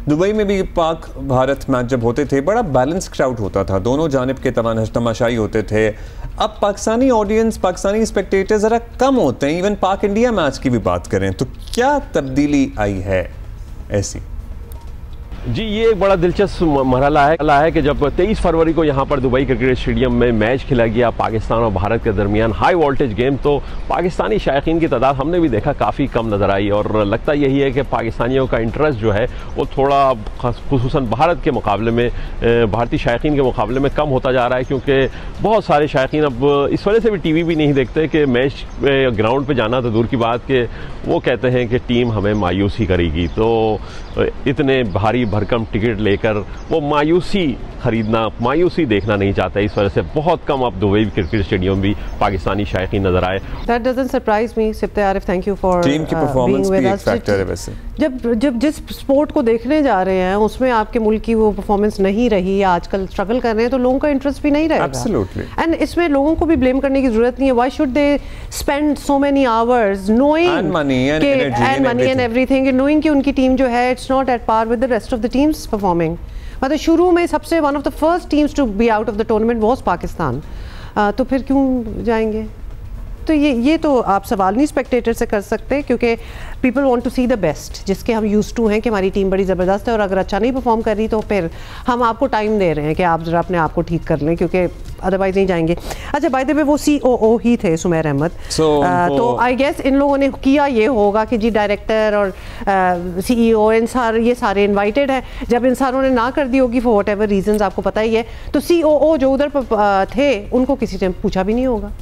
दुबई में भी पाक भारत मैच जब होते थे बड़ा बैलेंस क्राउड होता था, दोनों जानिब के तमाशाई होते थे। अब पाकिस्तानी ऑडियंस, पाकिस्तानी स्पेक्टेटर ज़रा कम होते हैं। इवन पाक इंडिया मैच की भी बात करें तो क्या तब्दीली आई है ऐसी? जी, ये एक बड़ा दिलचस्प मरहला है कि जब 23 फरवरी को यहाँ पर दुबई क्रिकेट स्टेडियम में मैच खेला गया पाकिस्तान और भारत के दरमियान, हाई वोल्टेज गेम, तो पाकिस्तानी शायकीन की तादाद हमने भी देखा काफ़ी कम नज़र आई। और लगता यही है कि पाकिस्तानियों का इंटरेस्ट जो है वो थोड़ा खुसूसन भारत के मुकाबले में, भारतीय शायकीन के मुकाबले में कम होता जा रहा है, क्योंकि बहुत सारे शायकीन अब इस वजह से भी टीवी भी नहीं देखते कि मैच ग्राउंड पर जाना तो दूर की बात कि वो कहते हैं कि टीम हमें मायूस ही करेगी। तो इतने भारी भरकम टिकट लेकर वो मायूसी खरीदना, मायूसी देखना नहीं चाहता। इस वजह से बहुत कम अब दुबई क्रिकेट स्टेडियम भी पाकिस्तानी शायकीन नजर आए। That doesn't surprise me, सिफ्ते Arif, thank you for team की परफॉर्मेंस भी एक फैक्टर है। वैसे जब जिस स्पोर्ट को देखने जा रहे हैं उसमें आपके मुल्क की वो परफॉर्मेंस नहीं रही या आजकल स्ट्रगल कर रहे हैं तो लोगों का इंटरेस्ट भी नहीं रहेगा। Absolutely. एंड इसमें लोगों को भी ब्लेम करने की जरूरत नहीं है। Why should they spend so many hours knowing money and everything, knowing कि उनकी टीम जो है it's not at par with the rest of the teams performing. मतलब शुरू में सबसे one of the first teams to be out of the tournament was Pakistan, तो फिर क्यों जाएंगे? तो ये तो आप सवाल नहीं स्पेक्टेटर से कर सकते, क्योंकि people want to see the best, जिसके हम यूज्ड टू हैं कि हमारी टीम बड़ी ज़बरदस्त है और अगर अच्छा नहीं परफॉर्म कर रही तो फिर हम आपको टाइम दे रहे हैं कि आप ज़रा अपने आप को ठीक कर लें, क्योंकि अदरवाइज नहीं जाएंगे। अच्छा, बाय द वे वो COO ही थे सुमेर अहमद, तो आई गेस इन लोगों ने किया ये होगा कि जी डायरेक्टर और CEO ये सारे इन्वाइटेड हैं। जब इन सारों ने ना कर दी होगी फॉर वट एवर रीजन, आपको पता ही है, तो COO जो उधर थे उनको किसी ने पूछा भी नहीं होगा।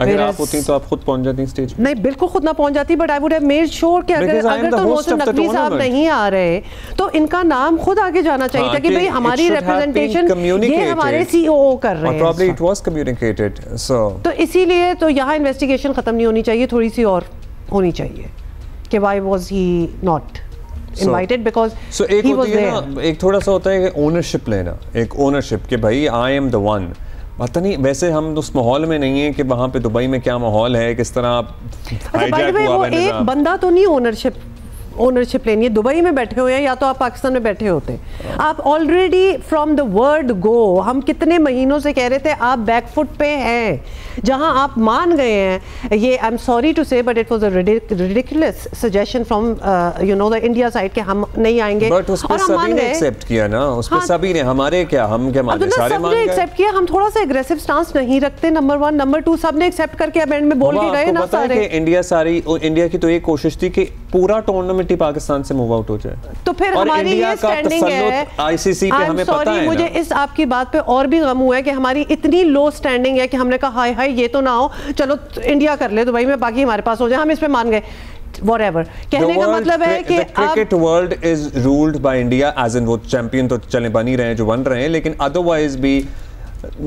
अगर आप होती तो आप खुद पहुंच जाती स्टेज पे? नहीं, बिल्कुल खुद ना पहुंच जाती, but I would have made sure कि अगर तो मोहसिन नकवी साहब नहीं आ रहे तो इनका नाम खुद आगे जाना चाहिए था कि भाई हमारी रिप्रेजेंटेशन ये हमारे सीईओ कर रहे हैं। Probably it was communicated, so तो इसीलिए तो यहाँ इन्वेस्टिगेशन खत्म नहीं होनी चाहिए, थोड़ी सी और होनी चाहिए कि why was he not invited because he was there. एक थोड़ा सा होता है कि ओनरशिप लेना, एक ओनरशिप कि भाई आई एम द वन। पता नहीं, वैसे हम उस माहौल में नहीं है कि वहाँ पे दुबई में क्या माहौल है, किस तरह हाईजैक हुआ। वो एक बंदा तो नहीं ओनरशिप लेनी है, दुबई में बैठे हुए हैं या तो आप पाकिस्तान में बैठे होते। आप already from the word go, हम कितने महीनों से कह रहे थे आप बैकफुट पे हैं, जहां आप मान गए हैं। ये आई एम सॉरी टू से but it was a ridiculous suggestion from you know the India side कि हम नहीं आएंगे, बट उस पे सभी ने एक्सेप्ट किया ना, उस पे सभी ने, हमारे क्या, हम क्या माने, सारे मान गए, एक्सेप्ट किया। हम थोड़ा सा एग्रेसिव स्टांस नहीं रखते, नंबर 1, नंबर 2 सबने एक्सेप्ट करके अब एंड में बोल के गए ना सारे। इंडिया की तो एक कोशिश थी कि पूरा टूर्नामेंट ही पाकिस्तान से मूव आउट हो जाए, तो फिर हमारी ये स्टैंडिंग है आईसीसी पे, हमें पता है। मुझे इस आपकी बात पे और भी गम हुआ है कि हमारी इतनी लो स्टैंडिंग है कि हमने कहा हाय हाय ये तो ना हो, चलो इंडिया कर ले दुबई में, बाकी हमारे पास हो जाए, हम इस पे मान गए। Whatever. कहने का मतलब है कि cricket world is ruled by India, as in वो चैंपियन तो चले बन ही रहे हैं जो बन रहे हैं, लेकिन अदरवाइज भी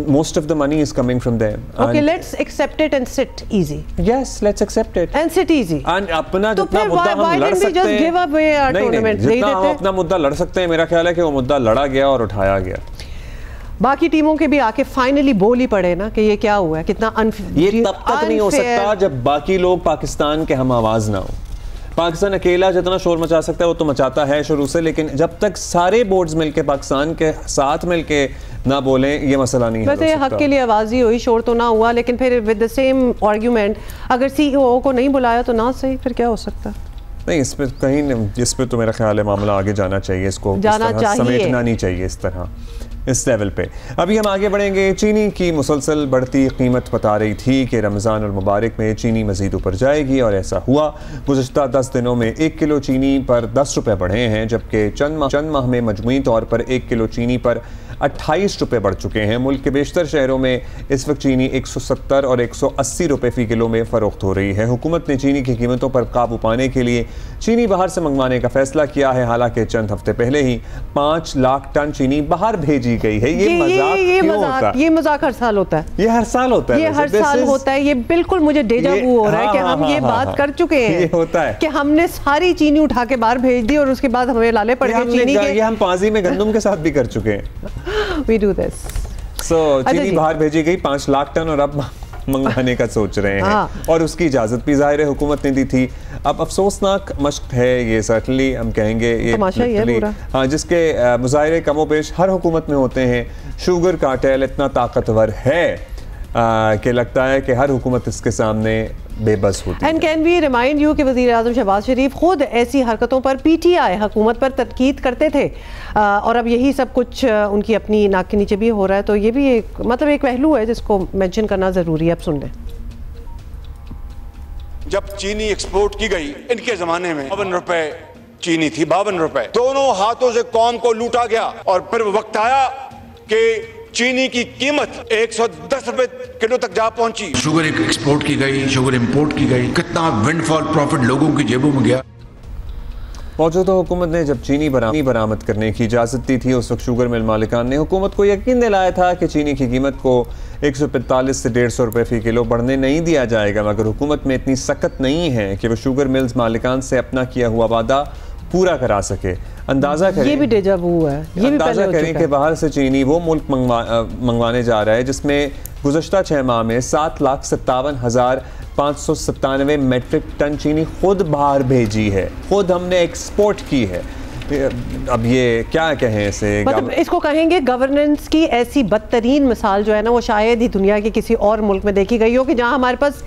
most of the money is coming from them. Okay, let's accept it and sit easy. Yes, let's accept it and sit easy. And अपना जितना मुद्दा हम लड़ सकते हैं, give away our tournament, जितना हम अपना मुद्दा लड़ सकते हैं, मेरा ख्याल है कि वो मुद्दा लड़ा गया और उठाया गया। बाकी टीमों के भी आके फाइनली बोल ही पड़े ना कि ये क्या हुआ है, कितना ये तब तक नहीं हो सकता जब बाकी लोग पाकिस्तान के हम आवाज ना हो। पाकिस्तान अकेला जितना शोर मचा सकता है वो तो मचाता है शुरू से, लेकिन जब तक सारे बोर्ड्स मिलके पाकिस्तान के साथ मिलके ना बोलें ये मसला नहीं है। वैसे हक के लिए आवाज़ ही हुई, शोर तो ना हुआ, लेकिन फिर विद द सेम आर्ग्यूमेंट अगर सीईओ को नहीं बुलाया तो ना सही, फिर क्या हो सकता? नहीं, इस पे कहीं, इस पे तो मेरा ख्याल है मामला आगे जाना चाहिए, इसको समेटना नहीं चाहिए इस तरह इस लेवल पे। अभी हम आगे बढ़ेंगे। चीनी की मुसलसल बढ़ती कीमत बता रही थी कि रमज़ान और मुबारक में चीनी मज़ीद ऊपर जाएगी और ऐसा हुआ। गुज़श्ता 10 दिनों में 1 किलो चीनी पर 10 रुपये बढ़े हैं, जबकि चंद माह में मजमूई तौर पर 1 किलो चीनी पर 28 रुपये बढ़ चुके हैं। मुल्क के बेशतर शहरों में इस वक्त चीनी 170 और 180 रुपये फ़ी किलो में फ़रोख्त हो रही है। हुकूमत ने चीनी की कीमतों पर काबू पाने के लिए चीनी बाहर से मंगवाने का फैसला किया है। हालांकि चंद हफ्ते पहले ही 5 लाख टन चीनी बाहर भेजी गई है। ये मजाक हर साल होता है, ये हर साल होता है, ये हर साल होता है। ये बिल्कुल मुझे डेजा वू हो रहा है कि हम ये बात कर चुके हैं, ये होता है कि हमने सारी चीनी उठा के बाहर भेज दी और उसके बाद हमें लाले पड़ गए चीनी के। ये हम पाजी में गंदम के साथ भी कर चुके हैं। We do this. So, चीनी बाहर भेजी गई 5 लाख टन और अब मंगवाने का सोच रहे हैं और उसकी इजाज़त भी ज़ाहिर है हुकूमत ने दी थी। अब अफसोसनाक मश्क है ये, सर्टनली हम कहेंगे ये हाँ, जिसके मुजाहिरे कमो पेश हर हुकूमत में होते हैं। शुगर कार्टेल इतना ताकतवर है कि लगता है कि हर हुकूमत इसके सामने बेबस होती है। And can we remind you कि वज़ीर आज़म शहबाज शरीफ खुद ऐसी हरकतों पर पीटीआई हुकूमत पर तनकीद करते थे और अब यही सब कुछ उनकी अपनी नाक के नीचे भी हो रहा है। तो ये भी एक मतलब एक पहलू है जिसको मेंशन करना ज़रूरी है। अब सुन लें। जब चीनी एक्सपोर्ट की गई इनके ज़माने में 52 रुपए चीनी थी, 52 रुपए, दोनों हाथों से कौम को लूटा गया और फिर वक्त आया कि चीनी की कीमत 110 रुपए किलो तक जा पहुंची। शुगर एक्सपोर्ट की गई, शुगर इंपोर्ट की गई, कितना विंडफॉल प्रॉफिट लोगों की जेबों में गया। मौजूदा हुकूमत ने जब चीनी बरामद करने की इजाज़त दी थी उस वक्त शुगर मिल मालिकान ने हुकूमत को यकीन दिलाया था कि चीनी की कीमत को 145 से 150 रुपये फ़ी किलो बढ़ने नहीं दिया जाएगा, मगर हुकूमत में इतनी सख्त नहीं है कि वो शुगर मिल्स मालिकान से अपना किया हुआ वादा पूरा करा सके। अंदाज़ा करें, ये भी डेजा वू है, ये अंदाज़ा करें कि बाहर से चीनी वो मुल्क मंगवाने जा रहा है जिसमें गुज़श्ता 6 माह में 7,57,597 मेट्रिक टन चीनी खुद बाहर भेजी है, खुद हमने एक्सपोर्ट की है। अब ये क्या कहें इसे, मतलब इसको कहेंगे गवर्नेंस की ऐसी बदतरीन मिसाल जो है ना वो शायद ही दुनिया के किसी और मुल्क में देखी गई हो कि जहां हमारे पास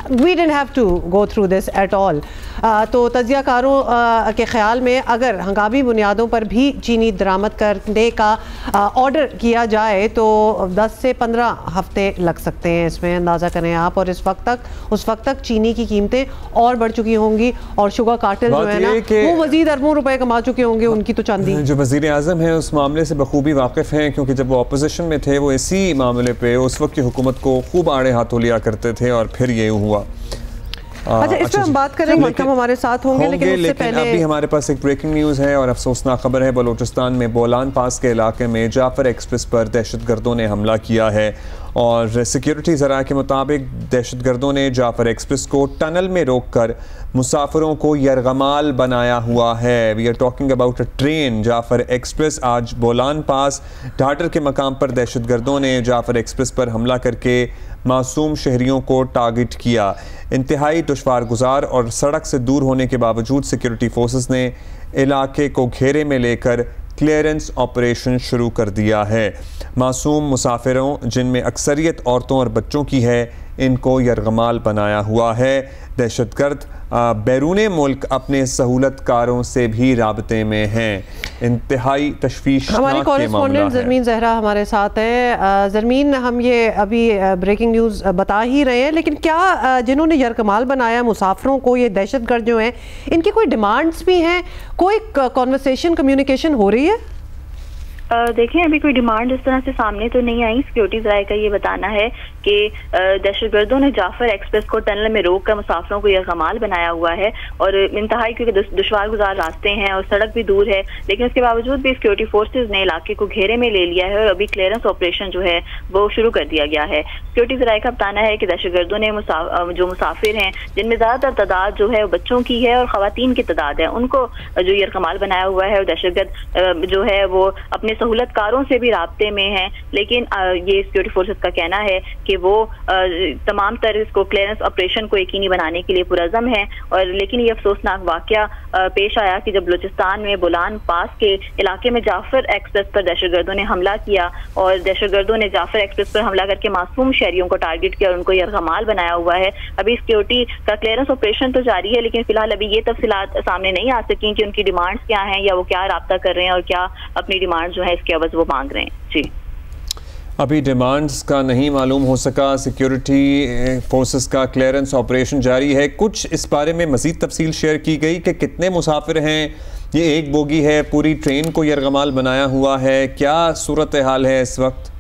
we didn't have to go through this at all. तो तजियाकारों के ख्याल में अगर हंगामी बुनियादों पर भी चीनी दरामद करने का ऑर्डर किया जाए तो 10 से 15 हफ्ते लग सकते हैं, इसमें अंदाज़ा करें आप। और उस वक्त तक चीनी की कीमतें और बढ़ चुकी होंगी और शुगर कार्टेल जो है ना वो मजीद अरबों रुपए कमा चुके होंगे, उनकी तो चांदी। जो वज़ीर आज़म है उस मामले से बखूबी वाकिफ़ हैं, क्योंकि जब वो अपोजिशन में थे वो इसी मामले पे उस वक्त की हुकूमत को खूब आड़े हाथों लिया करते थे और फिर ये हुआ। अच्छा, इस पर हम बात करेंगे, मलकम हमारे साथ होंगे, लेकिन उससे पहले अभी हमारे पास एक ब्रेकिंग न्यूज़ है और अफसोसनाक खबर है। बलूचिस्तान में बोलान पास के इलाके में जाफर एक्सप्रेस पर दहशतगर्दों ने हमला किया है और सिक्योरिटी ज़राए के मुताबिक दहशतगर्दों ने जाफर एक्सप्रेस को टनल में रोककर मुसाफिरों को यरगमाल बनाया हुआ है। We are talking about a train Jaffar express. आज बोलान पास ढाटर के मकाम पर दहशतगर्दों ने जाफर एक्सप्रेस पर हमला करके मासूम शहरियों को टारगेट किया। इंतहाई दुश्वार गुजार और सड़क से दूर होने के बावजूद सिक्योरिटी फोर्सेस ने इलाके को घेरे में लेकर क्लियरेंस ऑपरेशन शुरू कर दिया है। मासूम मुसाफिरों, जिनमें अक्सरियत औरतों और बच्चों की है, इनको यरगमाल बनाया हुआ है। दहशतगर्द बैरून मुल्क अपने सहूलतकारों से भी राबते में हैं। इंतहाई तशवीशनाक हमारी कॉरेस्पॉन्डेंट ज़रमीन ज़हरा हमारे साथ है। ज़रमीन, हम ये अभी ब्रेकिंग न्यूज़ बता ही रहे हैं, लेकिन क्या जिन्होंने यरगमाल बनाया मुसाफिरों को, ये दहशतगर्द जो हैं, इनकी कोई डिमांड्स भी हैं? कोई कॉन्वर्सेशन, कम्युनिकेशन हो रही है? देखें, अभी कोई डिमांड इस तरह से सामने तो नहीं आई। सिक्योरिटी ज़राए का ये बताना है कि दहशतगर्दों ने जाफर एक्सप्रेस को टनल में रोक कर मुसाफिरों को यरगमाल बनाया हुआ है और इंतहाई क्योंकि दुश्वार गुजार रास्ते हैं और सड़क भी दूर है, लेकिन उसके बावजूद भी सिक्योरिटी फोर्सेज ने इलाके को घेरे में ले लिया है और अभी क्लियरेंस ऑपरेशन जो है वो शुरू कर दिया गया है। सिक्योरिटी ज़राए का बताना है कि दहशतगर्दों ने जो मुसाफिर हैं, जिनमें ज़्यादातर तादाद जो है बच्चों की है और ख़वातीन की तादाद है, उनको जो यरगमाल बनाया हुआ है। और दहशतगर्द जो है वो अपने सहूलतकारों से भी राब्ते में हैं, लेकिन ये सिक्योरिटी फोर्सेस का कहना है कि वो तमाम तरह इसको क्लियरेंस ऑपरेशन को यकीनी बनाने के लिए पुरज़म है। और लेकिन ये अफसोसनाक वाकया पेश आया कि जब बलूचिस्तान में बोलान पास के इलाके में जाफर एक्सप्रेस पर दहशतगर्दों ने हमला किया और दहशतगर्दों ने जाफर एक्सप्रेस पर हमला करके मासूम शहरियों को टारगेट किया और उनको यरगमाल बनाया हुआ है। अभी सिक्योरिटी का क्लियरेंस ऑपरेशन तो जारी है, लेकिन फिलहाल अभी ये तफसीलात सामने नहीं आ सकी कि उनकी डिमांड्स क्या हैं या वो क्या राब्ता कर रहे हैं और क्या अपनी डिमांड जो है इसके अवज़ वो मांग रहे हैं। जी, अभी डिमांड्स का नहीं मालूम हो सका। सिक्योरिटी फोर्सेस का क्लियरेंस ऑपरेशन जारी है। कुछ इस बारे में मज़ीद तफसील शेयर की गई कि कितने मुसाफिर हैं, ये एक बोगी है, पूरी ट्रेन को यरगमाल बनाया हुआ है, क्या सूरत हाल है इस वक्त?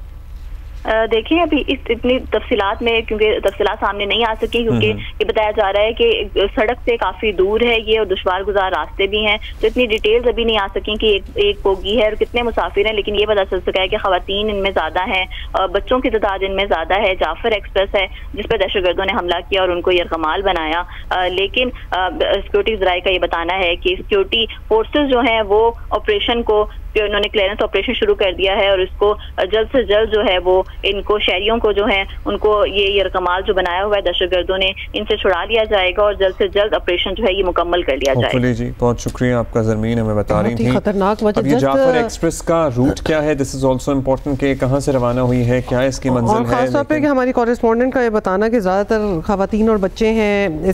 देखें, अभी इतनी तफसीलात में क्योंकि तफसीलात सामने नहीं आ सकी, क्योंकि ये बताया जा रहा है कि सड़क से काफ़ी दूर है ये और दुश्वार गुजार रास्ते भी हैं, तो इतनी डिटेल्स अभी नहीं आ सकी कि एक बोगी है और कितने मुसाफिर हैं। लेकिन ये पता चल सका है कि ख़वातीन इनमें ज़्यादा हैं, बच्चों की तादाद इनमें ज़्यादा है। जाफर एक्सप्रेस है जिस पर दहशतगर्दों ने हमला किया और उनको यरगमाल बनाया। लेकिन सिक्योरिटी ज़राए का ये बताना है कि सिक्योरिटी फोर्सेज जो हैं वो ऑपरेशन को, उन्होंने क्लियरेंस ऑपरेशन शुरू कर दिया है और इसको जल्द से जल्द जो है वो इनको शहरियों को जो है उनको ये यरगमाल जो बनाया हुआ है दहशतगर्दों ने, इनसे छुड़ा लिया जाएगा और जल्द से जल्द ऑपरेशन जो है ये मुकम्मल कर लिया जाएगा। जी, बहुत शुक्रिया आपका ज़रमीन, हमें बता रही थी। खतरनाक अब ये जाफर एक्सप्रेस का रूट क्या है, दिस इज ऑल्सो इम्पोर्टेंट, कि कहाँ से रवाना हुई है, क्या इसकी मंजिल है। खास तौर पे कि हमारी कॉरेस्पॉन्डेंट का ये बताना कि ज़्यादातर ख़वातीन और बच्चे हैं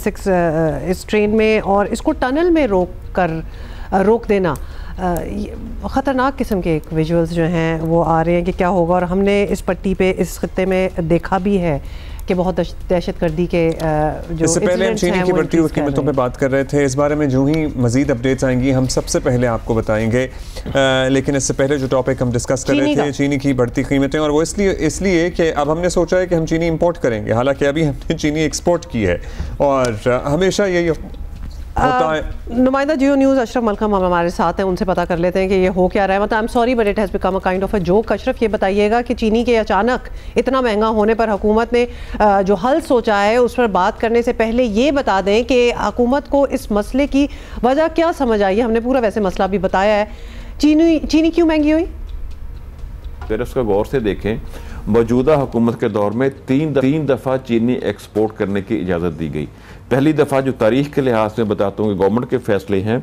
इस ट्रेन में और इसको टनल में रोक देना ख़तरनाक किस्म के एक विजुअल्स जो हैं वो आ रहे हैं कि क्या होगा। और हमने इस पट्टी पे इस खत्ते में देखा भी है कि बहुत दहशतगर्दी के जो इससे पहले हम चीनी की बढ़ती हुई कीमतों पे बात कर रहे थे। इस बारे में जो ही मज़ीद अपडेट्स आएंगी हम सबसे पहले आपको बताएंगे। लेकिन इससे पहले जो टॉपिक हम डिस्कस कर रहे थे चीनी की बढ़ती कीमतें, और वो इसलिए कि अब हमने सोचा है कि हम चीनी इंपोर्ट करेंगे, हालांकि अभी हमने चीनी एक्सपोर्ट की है और हमेशा यही नुमाइंदा जियो न्यूज़ अशरफ मलकम हम हमारे साथ हैं, उनसे पता कर लेते हैं कि ये हो क्या रहा है। मतलब I am sorry but it has become a kind of a joke. Ashraf, ये बताइएगा कि चीनी के अचानक इतना महंगा होने पर हुकूमत ने जो हल सोचा है उस पर बात करने से पहले ये बता दें कि हुकूमत को इस मसले की वजह क्या समझ आई है। हमने पूरा वैसे मसला भी बताया है, चीनी क्यों महंगी हुई? अगर उसका गौर से देखें, मौजूदा हुकूमत के दौर में तीन दफ़ा चीनी एक्सपोर्ट करने की इजाज़त दी गई। पहली दफ़ा जो तारीख के लिहाज से बताता हूँ कि गवर्नमेंट के फैसले हैं,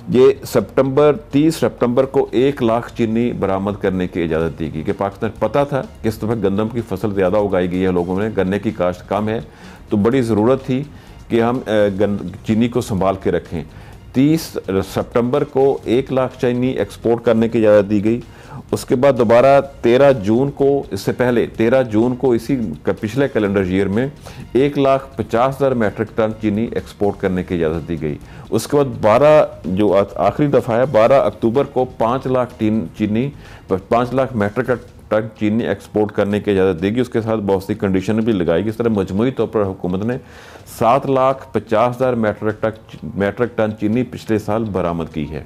ये 30 सितंबर को 1 लाख चीनी बरामद करने की इजाज़त दी गई कि पाकिस्तान पता था कि इस दफ़ा गंदम की फसल ज़्यादा उगाई गई है, लोगों में गन्ने की काश्त कम है, तो बड़ी ज़रूरत थी कि हम चीनी को संभाल के रखें। 30 सितंबर को 1 लाख चीनी एक्सपोर्ट करने की इजाज़त दी गई। उसके बाद दोबारा 13 जून को, इससे पहले 13 जून को इसी पिछले कैलेंडर ईयर में 1,50,000 मैट्रिक टन चीनी एक्सपोर्ट करने की इजाज़त दी गई। उसके बाद 12 जो आखिरी दफ़ा है 12 अक्टूबर को 5 लाख मैट्रिक टन चीनी एक्सपोर्ट करने की इजाज़त देगी। उसके साथ बहुत सी कंडीशन भी लगाएगी। इस तरह मजमूई तौर पर हुकूमत ने 7,50,000 मैट्रिक टन चीनी पिछले साल बरामद की है।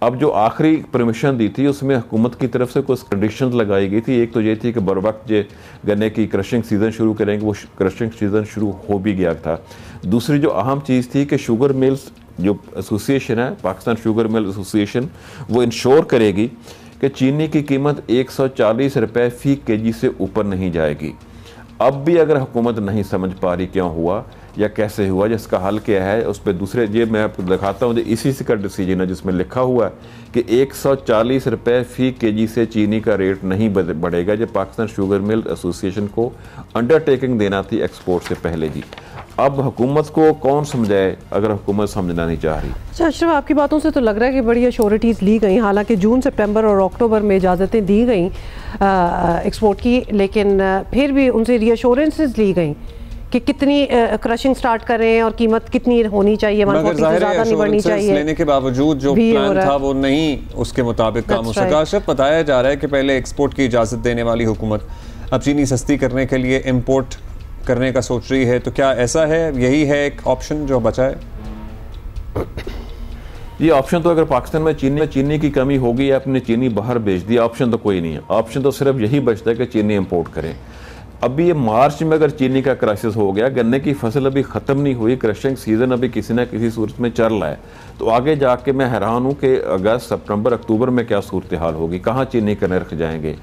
अब जो आखिरी परमिशन दी थी उसमें हुकूमत की तरफ से कुछ कंडीशंस लगाई गई थी। एक तो ये थी कि बर वक्त जो गन्ने की क्रशिंग सीज़न शुरू करेंगे, वो क्रशिंग सीज़न शुरू हो भी गया था। दूसरी जो अहम चीज़ थी कि शुगर मिल्स जो एसोसिएशन है, पाकिस्तान शुगर मिल एसोसिएशन, वो इंश्योर करेगी कि चीनी की कीमत 140 रुपये फ़ी केजी से ऊपर नहीं जाएगी। अब भी अगर हुकूमत नहीं समझ पा रही क्यों हुआ या कैसे हुआ, जिसका हल क्या है, उस पर दूसरे ये मैं आपको दिखाता हूँ। इसी से का डिसीजन है जिसमें लिखा हुआ है कि 140 रुपये फ़ी केजी से चीनी का रेट नहीं बढ़ेगा। जब पाकिस्तान शुगर मिल एसोसिएशन को अंडरटेकिंग देना थी एक्सपोर्ट से पहले जी। अब हुकूमत को कौन समझाए अगर हुकूमत समझना नहीं चाह रही। अच्छा अशरफ, आपकी बातों से तो लग रहा है कि बड़ी अश्योरिटीज़ ली गई। हालांकि जून, सितंबर और अक्टूबर में इजाज़तें दी गई एक्सपोर्ट की, लेकिन फिर भी उनसे रीअश्योरेंसेस ली गई कि कितनी क्रशिंग स्टार्ट करें और कीमत कितनी होनी चाहिए, 140 से ज़्यादा नहीं बढ़नी चाहिए। लेने के बावजूद जो प्लान था वो नहीं उसके मुताबिक काम हो सका। अशरफ, बताया जा रहा है कि पहले एक्सपोर्ट की इजाज़त देने वाली हुकूमत अब चीनी सस्ती करने के लिए इम्पोर्ट करने का सोच रही है, तो क्या ऐसा है, यही है एक ऑप्शन जो बचा है? ये ऑप्शन तो अगर पाकिस्तान में चीनी की कमी होगी या अपनी चीनी बाहर भेज दी, ऑप्शन तो कोई नहीं है। ऑप्शन तो सिर्फ यही बचता है कि चीनी इंपोर्ट करें। अभी ये मार्च में अगर चीनी का क्राइसिस हो गया, गन्ने की फसल अभी ख़त्म नहीं हुई, क्रशिंग सीज़न अभी किसी न किसी सूरत में चल रहा है, तो आगे जाके मैं हैरान हूँ कि अगस्त, सितंबर, अक्टूबर में क्या सूरत हाल होगी, कहाँ चीनी के नर्ख जाएंगे।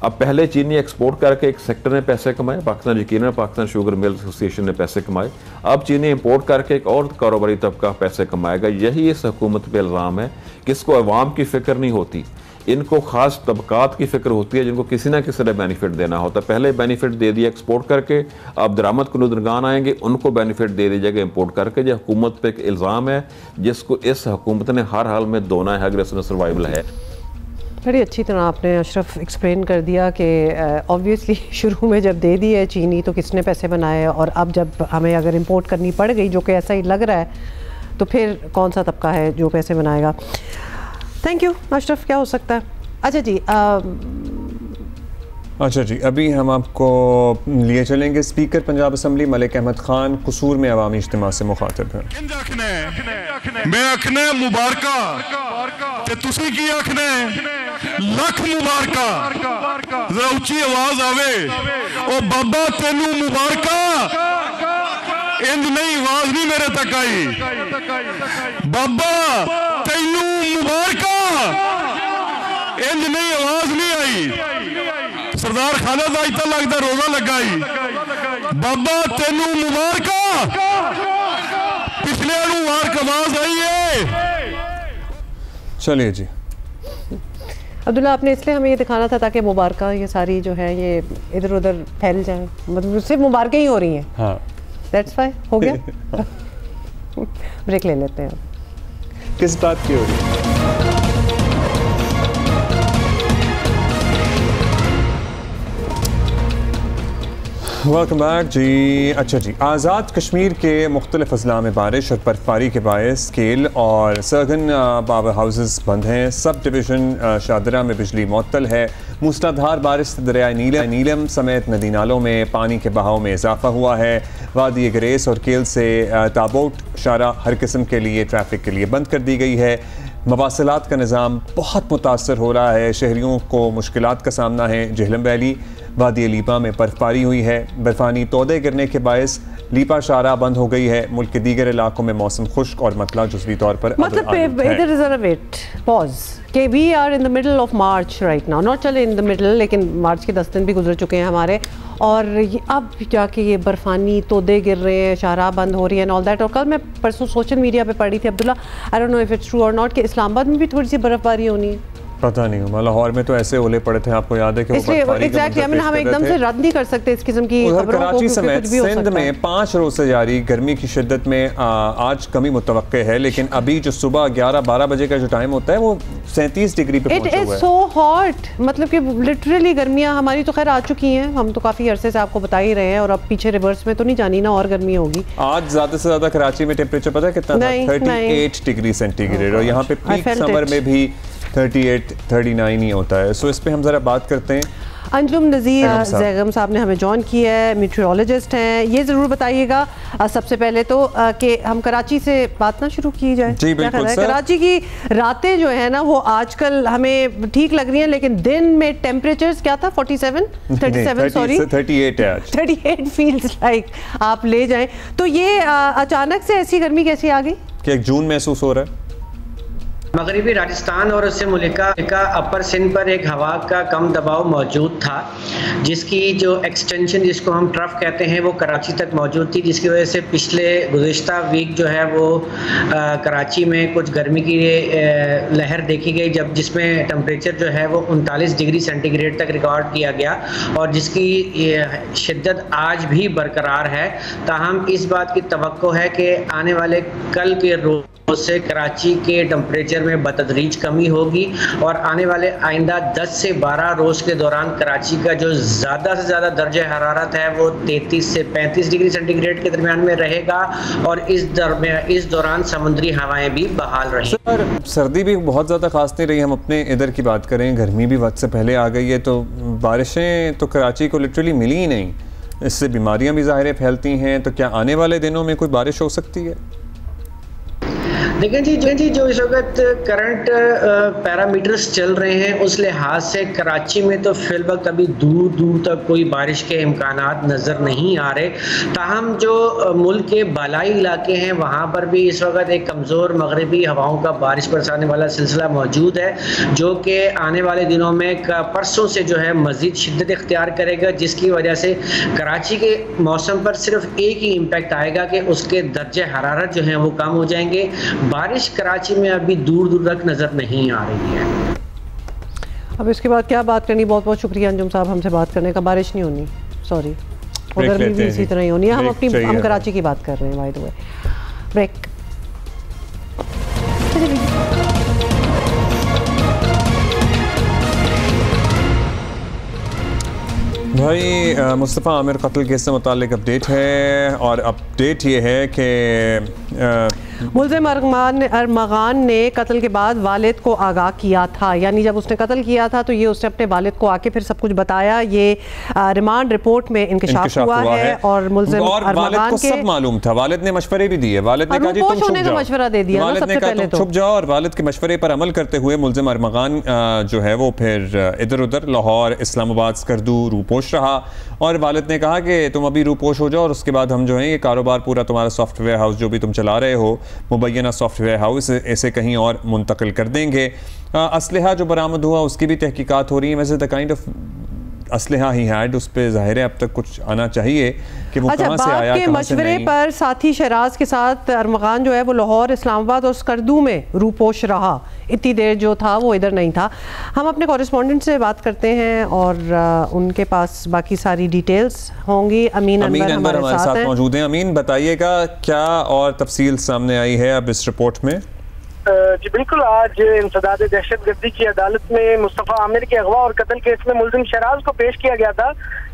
अब पहले चीनी एक्सपोर्ट करके एक सेक्टर ने पैसे कमाए, पाकिस्तान यकीनन पाकिस्तान शुगर मिल एसोसिएशन ने पैसे कमाए। अब चीनी इंपोर्ट करके एक और कारोबारी तबका पैसे कमाएगा। यही इस हुकूमत पे इल्ज़ाम है कि इसको अवाम की फ़िक्र नहीं होती, इनको ख़ास तबकात की फ़िक्र होती है जिनको किसी ना किसी ने बेनिफिट देना होता है। पहले बेनिफिट दे दिया एक्सपोर्ट करके, अब दरामद कुनुदरगान आएंगे, उनको बेनिफिट दे दीजिएगा इंपोर्ट करके। जो हुकूमत पे एक इल्ज़ाम है जिसको इस हुकूमत ने हर हाल में धोना है अगर इसमें सर्वाइवल है। बड़ी अच्छी तरह आपने अशरफ एक्सप्लेन कर दिया कि ऑब्वियसली शुरू में जब दे दी है चीनी तो किसने पैसे बनाए, और अब जब हमें अगर इंपोर्ट करनी पड़ गई, जो कि ऐसा ही लग रहा है, तो फिर कौन सा तबका है जो पैसे बनाएगा। थैंक यू अशरफ, क्या हो सकता है। अच्छा जी, अभी हम आपको लिए चलेंगे स्पीकर पंजाब असम्बली मलिक अहमद खान कसूर में अवामी इज्तिमा से मुखातिब हैं। मैं आखना मुबारका ते तुसी की आखना लख मुबारका, जरा उच्ची आवाज आवे, ओ बाबा तेनू मुबारका। इंज नहीं, आवाज नहीं मेरे तक आई। बाबा तेनू मुबारका, इंज नहीं, आवाज नहीं आई। सरदार खालिद आज तक लगता रोजा लगा ही। बाबा तेनू मुबारका, पिछले मुबारक आवाज आई है। चलिए जी अब्दुल्ला, आपने इसलिए हमें ये दिखाना था ताकि मुबारका ये सारी जो है ये इधर उधर फैल जाए, मतलब सिर्फ मुबारकें ही हो रही हैं। हाँ, दैट्स फाइन, हो गया। ब्रेक ले लेते हैं। किस बात की हो रही है? वेलकम बैक जी। अच्छा जी, आज़ाद कश्मीर के मुख्तलिफ अजला में बारिश और बर्फबारी के बायस स्केल और सरगन पावर हाउसेस बंद हैं। सब डिवीज़न शादरा में बिजली मुअत्तल है। मूसलाधार बारिश से दरियाए नीलम समेत नदी नालों में पानी के बहाव में इजाफा हुआ है। वादी ग्रेस और केल से ताबोट शारा हर किस्म के लिए ट्रैफिक के लिए बंद कर दी गई है। मवासिलात का निज़ाम बहुत मुतासर हो रहा है, शहरियों को मुश्किलात का सामना है। जेहलम वैली वादी लीपा में बर्फबारी हुई है। बर्फानी तोदे गिरने के बायस लीपा शारा बंद हो गई है। मुल्क के दीगर इलाकों में मौसम खुश्क और मतला जुज़वी तौर पर कि we are in the middle of March right now, not चले इन द मिडल, लेकिन मार्च के 10 दिन भी गुजर चुके हैं हमारे, और अब जाके ये बर्फानी तोदे गिर रहे हैं, शारा बंद हो रही है एंड ऑल दैट। और कल मैं परसों सोशल मीडिया पे पढ़ी थी Abdullah, I don't know if it's true और नॉट, कि इस्लामाबाद में भी थोड़ी सी बर्फबारी होनी है। पता नहीं हुआ। लाहौर में तो ऐसे ओले पड़े थे, आपको याद है कि एग्जैक्टली हम एकदम से रद्द नहीं कर सकते इस किस्म की खबरों को। कराची समेत सिंध में 5 रोज से जारी गर्मी की शिद्दत में आज कमी मुतवक्के है, लेकिन अभी जो सुबह 11-12 बजे का जो टाइम होता है वो 37 डिग्री पे पहुंचा हुआ है। इट इज सो हॉट, मतलब कि लिटरली गर्मियां हमारी तो खैर आ चुकी हैं, हम तो काफी अरसे से आपको बता ही रहे हैं, और अब पीछे रिवर्स में तो नहीं जानी ना, और गर्मी होगी। आज ज्यादा से ज्यादा कराची में टेम्परेचर पता है कितना था? 38 डिग्री सेंटीग्रेड, और यहाँ पे पीक समर में भी 38-39 ही होता है। सो इस पे हम जरा बात करते हैं। अंजुम नज़ीर ज़ैगम साहब ने हमें जॉइन किया है, मीटरोलॉजिस्ट हैं। ये ज़रूर बताइएगा सबसे पहले तो कि हम कराची से बात ना शुरू की जाए। जी बिल्कुल सर। कराची की रातें जो है ना वो आजकल हमें ठीक लग रही हैं, लेकिन दिन में टेम्परेचर्स क्या था 37 सॉरी 38 है आज। 38 फील्स लाइक आप ले जाएं। तो ये अचानक से ऐसी गर्मी कैसी आ गई कि 1 जून महसूस हो रहा है? मगरबी राजस्थान और उससे मुल्का अपर सिंध पर एक हवा का कम दबाव मौजूद था, जिसकी जो एक्सटेंशन जिसको हम ट्रफ कहते हैं वो कराची तक मौजूद थी, जिसकी वजह से पिछले गुज़िश्ता वीक जो है वो कराची में कुछ गर्मी की लहर देखी गई, जब जिसमें टेम्परेचर जो है वो 39 डिग्री सेंटीग्रेड तक रिकॉर्ड किया गया, और जिसकी शिद्दत आज भी बरकरार है। ताहम इस बात की तवक्को है कि आने वाले कल के रोज से कराची के टेम्परेचर में बतदरीज कमी होगी, और आने वाले आइंदा 10 से 12 रोज के दौरान कराची का जो ज़्यादा से ज़्यादा दर्जा हरारत है वो 33 से 35 डिग्री सेंटीग्रेड के दरमियान में रहेगा, और इस दौरान समुद्री हवाएं भी बहाल रहेंगी। सर सर्दी भी बहुत ज़्यादा खास नहीं रही, हम अपने इधर की बात करें, गर्मी भी वक्त से पहले आ गई है, तो बारिशें तो कराची को लिटरली मिली ही नहीं, इससे बीमारियाँ भी ज़ाहिर फैलती हैं। तो क्या आने वाले दिनों में कोई बारिश हो सकती है? देखें जी जो इस वक्त करंट पैरामीटर्स चल रहे हैं उस लिहाज से कराची में तो फिल वक्त अभी दूर दूर तक कोई बारिश के इम्कानात नज़र नहीं आ रहे। ताहम जो मुल्क के बालाई इलाके हैं वहाँ पर भी इस वक्त एक कमज़ोर मगरबी हवाओं का बारिश बरसाने वाला सिलसिला मौजूद है, जो कि आने वाले दिनों में परसों से जो है मज़ीद शिद्दत इख्तियार करेगा, जिसकी वजह से कराची के मौसम पर सिर्फ एक ही इम्पैक्ट आएगा कि उसके दर्जे हरारत जो हैं वो कम हो जाएंगे। बारिश कराची में अभी दूर दूर तक नजर नहीं आ रही है। अब इसके बाद क्या बात करनी, बहुत बहुत शुक्रिया अंजुम साहब हमसे बात करने का। बारिश नहीं होनी, सॉरी, और गर्मी भी इसी तरह ही होनी है। हम कराची की बात कर रहे हैं, बाय द वे। ब्रेक। भाई मुस्तफ़ा आमिर कत्ल केस से मुतालिक अपडेट है, और अपडेट ये है कि मुल्ज़िम अरमगान ने कत्ल के बाद वालिद को आगाह किया था, यानी जब उसने कत्ल किया था तो ये उसने अपने वालिद को आके फिर सब कुछ बताया। ये रिमांड रिपोर्ट में इंकशाफ हुआ है, और मुल्ज़िम अरमगान को सब मालूम था। वालिद ने मशवरे भी दिए, वालिद ने कहा जी तुम छुप जाओ, मशवरा दे दिया, वालिद ने कहा तुम छुप जाओ, और वालिद के मशवरे पर अमल करते हुए मुल्ज़िम अरमगान जो है वो फिर इधर उधर लाहौर, इस्लामाबाद, स्कर्दू, रूपोश रहा, और वालिद ने कहा कि तुम अभी रूपोश हो जाओ, और उसके बाद हम जो है ये कारोबार पूरा तुम्हारा सॉफ्टवेयर हाउस जो भी तुम चला रहे हो, मुबैना सॉफ्टवेयर हाउस, इसे कहीं और मुंतकिल कर देंगे। असलहा जो बरामद हुआ उसकी भी तहकीकात हो रही है। वैसे द काइंड ऑफ असलहा ही हैड, उस पर ज़ाहिर है अब तक कुछ आना चाहिए कि वो कहाँ से आया, के मशवरे पर साथी शराज के साथ अरमगान जो है वो लाहौर, इस्लामाबाद और स्कर्दू में रूपोश रहा। इतनी देर जो था वो इधर नहीं था। हम अपने कॉरेस्पॉन्डेंट से बात करते हैं और उनके पास बाकी सारी डिटेल्स होंगी। अमीन अनवर हमारे साथ मौजूद हैं। अमीन, बताइएगा क्या और तफसील सामने आई है अब इस रिपोर्ट में? जी बिल्कुल, आज इंसदाद दहशतगर्दी की अदालत में मुस्तफ़ा आमिर के अगवा और कत्ल केस में मुल्ज़िम शराज को पेश किया गया था।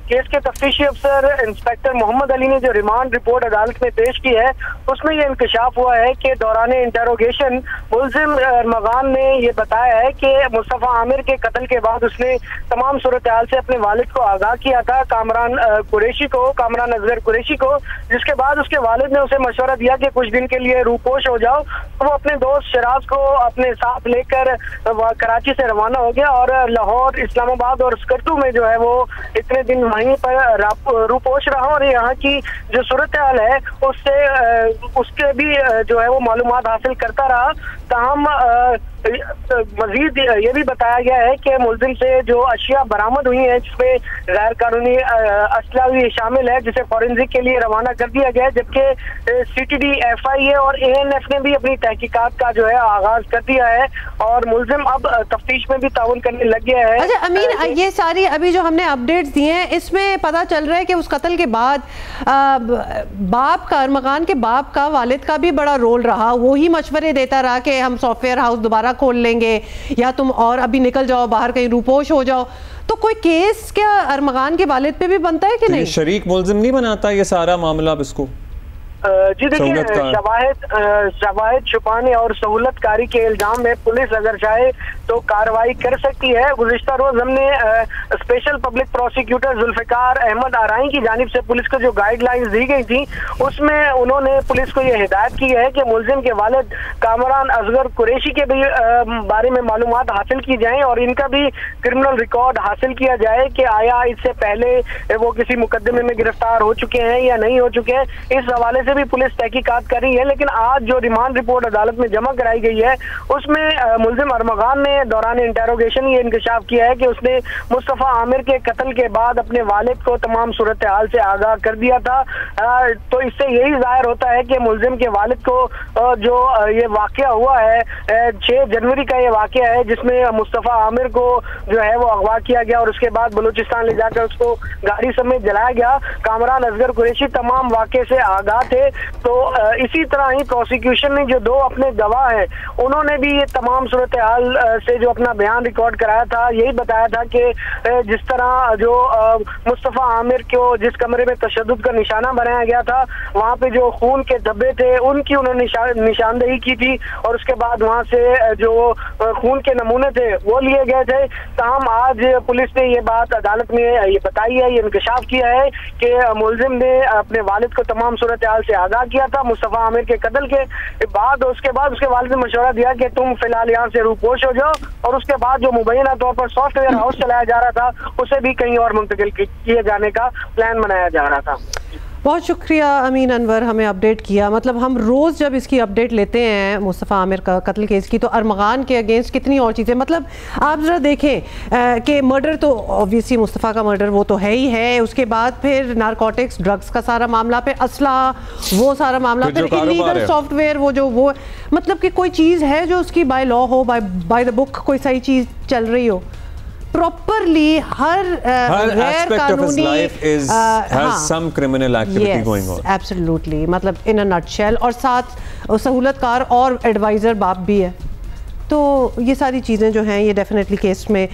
केस के तफ्तीशी अफसर इंस्पेक्टर मोहम्मद अली ने जो रिमांड रिपोर्ट अदालत में पेश की है उसमें यह इंकशाफ हुआ है कि दौरान इंटरोगेशन मुल्ज़िम अरमगान ने यह बताया है कि मुस्तफ़ा आमिर के कत्ल के बाद उसने तमाम सूरत हाल से अपने वालिद को आगाह किया था, कामरान असगर कुरैशी को, जिसके बाद उसके वालिद ने उसे मशवरा दिया कि कुछ दिन के लिए रूपोश हो जाओ। तो वो अपने दोस्त शराज को अपने साथ लेकर कराची से रवाना हो गया, और लाहौर, इस्लामाबाद और स्कर्दू में जो है वो इतने दिन वहीं पर रूपोश रहा, और यहाँ की जो सूरत हाल है उससे उसके भी जो है वो मालूमात हासिल करता रहा। ताहम मजीद ये भी बताया गया है कि मुलजिम से जो अशिया बरामद हुई है जिसमें गैर कानूनी असला भी शामिल है, जिसे फॉरेंसिक के लिए रवाना कर दिया गया है, जबकि CTD, FIA और ANF ने भी अपनी तहकीकात का जो है आगाज कर दिया है और मुलजिम अब तफ्तीश में भी ताउन करने लग गया है। अच्छा अमीन, ये सारी अभी जो हमने अपडेट्स दिए हैं इसमें पता चल रहा है कि उस कत्ल के बाद बाप का, अरमगान के बाप का, वालिद का भी बड़ा रोल रहा। वो ही मशवरे देता रहा कि हम सॉफ्टवेयर हाउस दोबारा खोल लेंगे या तुम और अभी निकल जाओ बाहर, कहीं रूपोश हो जाओ। तो कोई केस क्या अरमगान के वालिद पे भी बनता है कि नहीं? शरीक मुलजिम नहीं बनाता ये सारा मामला अब इसको? जी देखिए, शवाहिद छुपाने और सहूलतकारी के इल्जाम में पुलिस अगर चाहे तो कार्रवाई कर सकती है। गुज़िश्ता रोज हमने special public prosecutor Zulfiqar Ahmed Arai की जानिब से पुलिस को जो गाइडलाइंस दी गई थी उसमें उन्होंने पुलिस को ये हिदायत की है कि मुलजिम के वालिद कामरान असगर कुरैशी के भी बारे में मालूमात हासिल की जाएं और इनका भी क्रिमिनल रिकॉर्ड हासिल किया जाए कि आया इससे पहले वो किसी मुकदमे में गिरफ्तार हो चुके हैं या नहीं हो चुके हैं। इस हवाले से भी पुलिस तहकीकात कर रही है। लेकिन आज जो रिमांड रिपोर्ट अदालत में जमा कराई गई है उसमें मुलजिम अरमगान ने दौरान इंटेरोगेशन ये इंकशाफ किया है कि उसने मुस्तफ़ा आमिर के कत्ल के बाद अपने वालिद को तमाम सूरत हाल से आगाह कर दिया था। तो इससे यही जाहिर होता है कि मुलजिम के वालिद को जो ये वाकया हुआ है 6 जनवरी का ये वाकया है जिसमें मुस्तफ़ा आमिर को जो है वो अगवा किया गया और उसके बाद बलूचिस्तान ले जाकर उसको गाड़ी समेत जलाया गया। कामरान असगर कुरैशी तमाम वाकये से आगाह थे। तो इसी तरह ही प्रोसिक्यूशन ने जो 2 अपने गवाह हैं उन्होंने भी ये तमाम सूरत हाल से जो अपना बयान रिकॉर्ड कराया था, यही बताया था कि जिस तरह जो मुस्तफ़ा आमिर को जिस कमरे में तशद्दुद का निशाना बनाया गया था वहाँ पे जो खून के धब्बे थे उनकी उन्होंने निशानदेही की थी और उसके बाद वहाँ से जो खून के नमूने थे वो लिए गए थे। ताहम आज पुलिस ने ये बात अदालत में ये बताई है, ये इंकशाफ किया है कि मुलजिम ने अपने वालिद को तमाम सूरत हाल से आगाह किया था मुस्तफ़ा आमिर के कत्ल के बाद। उसके बाद उसके वालिद ने मशवरा दिया कि तुम फिलहाल यहाँ से रूपोश हो जाओ और उसके बाद जो मुबैना तौर पर सॉफ्टवेयर हाउस चलाया जा रहा था उसे भी कहीं और मुंतकिल किए जाने का प्लान बनाया जा रहा था। बहुत शुक्रिया अमीन अनवर, हमें अपडेट किया। मतलब हम रोज़ जब इसकी अपडेट लेते हैं मुस्तफ़ा आमिर का कत्ल केस की तो अरमगान के अगेंस्ट कितनी और चीज़ें, मतलब आप ज़रा देखें कि मर्डर तो ऑब्वियसली मुस्तफ़ा का मर्डर वो तो है ही है, उसके बाद फिर नारकोटिक्स ड्रग्स का सारा मामला, फिर असला वो सारा मामला, फिर इलीगल सॉफ्टवेयर वो मतलब कि कोई चीज़ है जो उसकी बाय लॉ हो, बाय द बुक कोई सही चीज़ चल रही हो properly. Her aspect of his life has some criminal activity going on. Absolutely, मतलब in a nutshell। और साथ सहूलतकार और एडवाइज़र बाप भी है। तो ये सारी चीज़ें जो हैं ये डेफिनेटली केस में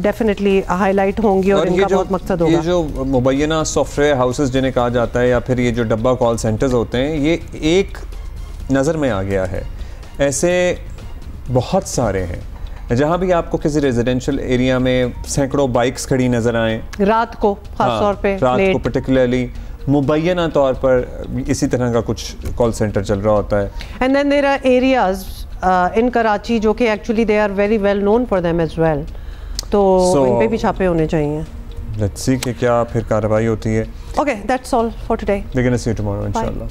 डेफिनेटली हाईलाइट होंगी और इनका बहुत मकसद होगा। ये जो मुबैना सॉफ्टवेयर हाउसेस जिन्हें कहा जाता है या फिर ये जो डब्बा कॉल सेंटर्स होते हैं, ये एक नज़र में आ गया है। ऐसे बहुत सारे हैं जहाँ भी आपको किसी रेजिडेंशियल एरिया में सैकड़ों बाइक्स खड़ी नजर आए रात को, खास तौर पे रात को पर्टिकुलरली मुबैना तौर पर इसी तरह का कुछ कॉल सेंटर चल रहा होता है। And then there are areas in Karachi जो कि actually they are very well known for them as well, तो इन पे भी छापे होने चाहिए। लेट्स सी कि क्या फिर कार्रवाई होती है। Okay, that's all for today. We can see you tomorrow इंशाल्लाह।